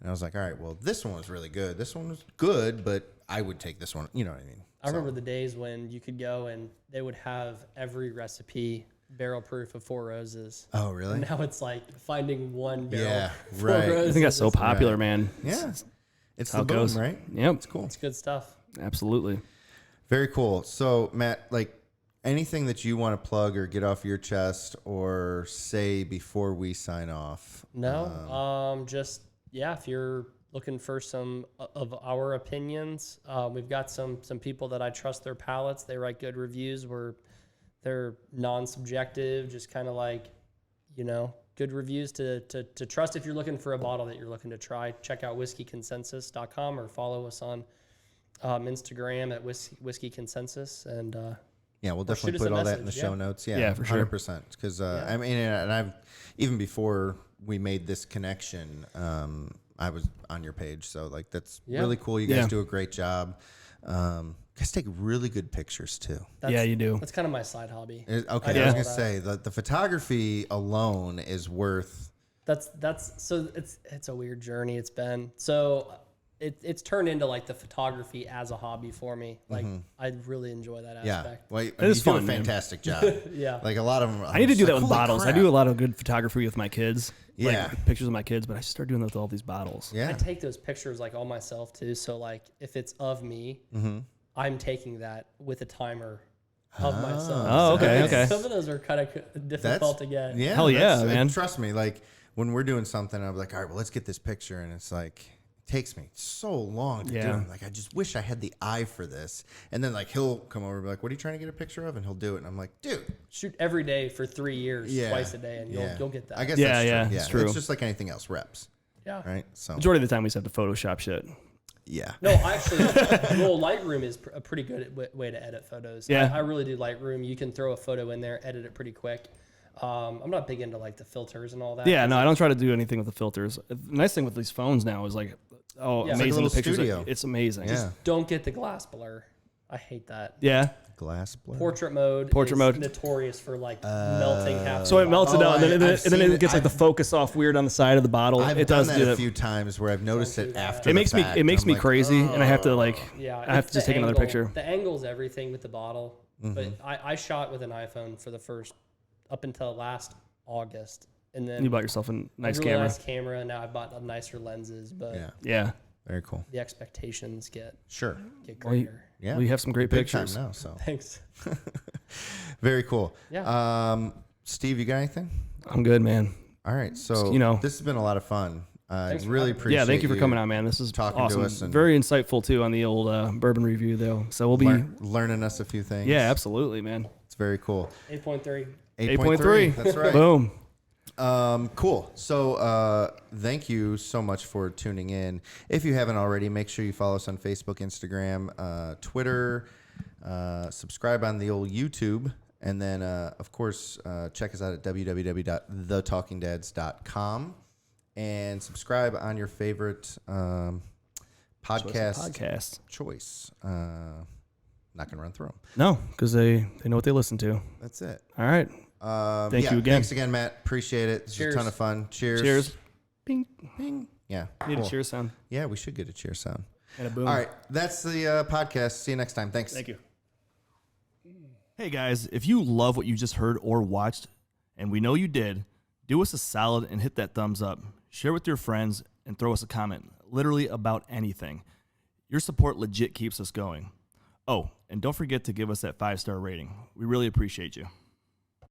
And I was like, all right, well, this one was really good. This one was good, but I would take this one. You know what I mean? I remember the days when you could go and they would have every recipe barrel proof of Four Roses. Oh, really? And now it's like finding one barrel. Yeah, Four right. Roses. I think that's so popular, Right. man. Yeah. It's how the it boom, goes. right? Yep. It's cool. It's good stuff. Absolutely. Very cool. So, Matt, like anything that you want to plug or get off your chest or say before we sign off? No, just, if you're looking for some of our opinions, we've got some people that I trust their palates. They write good reviews where they're non-subjective, just kind of like, good reviews to trust if you're looking for a bottle that you're looking to try. Check out whiskeyconsensus.com or follow us on Instagram at Whiskey Consensus. And we'll definitely shoot us put a all that in the message, show notes. Yeah, for sure. 100%. Because, I mean, and I've, even before we made this connection, I was on your page. So, like, that's really cool. You guys do a great job. You guys take really good pictures, too. You do. That's kind of my side hobby. Okay, I was going to say, the photography alone is worth... So it's a weird journey it's been. So it's turned into like the photography as a hobby for me. Like I really enjoy that aspect. Well, It is fun, do a man. fantastic job. Yeah. Like a lot of them. I need to do that with bottles. I do a lot of good photography with my kids. Yeah. Like pictures of my kids, but I should start doing that with all these bottles. Yeah. I take those pictures like all myself too. So like if it's of me, I'm taking that with a timer of myself. Oh, okay, okay. Some of those are kind of difficult to get. Yeah. Hell yeah, and man. trust me, like when we're doing something, I'm like, all right, well, let's get this picture. And it's like, it takes me so long to do it. I'm like, I just wish I had the eye for this. And then like, he'll come over and be like, what are you trying to get a picture of? And he'll do it. And I'm like, dude. Shoot every day for 3 years, twice a day, and you'll get that. I guess Yeah, that's true. it's true. It's just like anything else, reps. Yeah. Right. So, Majority of the time we just have to Photoshop shit. yeah. No, actually, Lightroom is a pretty good way to edit photos. Yeah. I really do Lightroom. You can throw a photo in there, edit it pretty quick. I'm not big into like the filters and all that. Yeah, no, I don't try to do anything with the filters. The nice thing with these phones now is like, Yeah. It's like a amazing little pictures. studio. It's amazing. Yeah. Don't get the glass blur. I hate that. Yeah. Glass blur. Portrait mode Portrait mode. notorious for like melting half. So it melts it Oh, down, and then I've seen it it. gets like the focus off weird on the side of the bottle. I've It done does that do a that. few times where I've noticed it after. It makes the me fact. it makes I'm me like, crazy, and I have to like Yeah, I have it's to just the take another angle. picture. The angle's everything with the bottle. But I shot with an iPhone for the first up until last August, and then You bought yourself a nice a really camera. nice camera. Now I bought nicer lenses, but Yeah. Yeah. Very cool. the expectations get Sure. Well, you- greater. Yeah. Well, you have some great Big time pictures. now. So Thanks. very cool. Yeah. Steve, you got anything? I'm good, man. All right. So this has been a lot of fun. I Thanks for really having me. appreciate. Yeah, thank you for coming on, man. This is talking to awesome. us and- Very insightful too on the old bourbon review, though. So we'll be learning us a few things. yeah, absolutely, man. It's very cool. 8.3. 8.3. That's right. Boom. Cool. So, thank you so much for tuning in. If you haven't already, make sure you follow us on Facebook, Instagram, Twitter, subscribe on the old YouTube, and then, of course, check us out at www.thetalkingdads.com and subscribe on your favorite podcast choice. Not going to run through them. No, because they know what they listen to. That's it. All right. Thank you again. Thanks again, Matt. Appreciate it. This Cheers. was a ton of fun. Cheers. Cheers. Bing. Bing. Yeah. Need cool. a cheers sound. Yeah, we should get a cheer sound. And a boom. All right. That's the podcast. See you next time. Thanks. Thank you. Hey guys, if you love what you just heard or watched, and we know you did, do us a solid and hit that thumbs up. Share with your friends and throw us a comment, literally about anything. Your support legit keeps us going. Oh, and don't forget to give us that 5-star rating. We really appreciate you.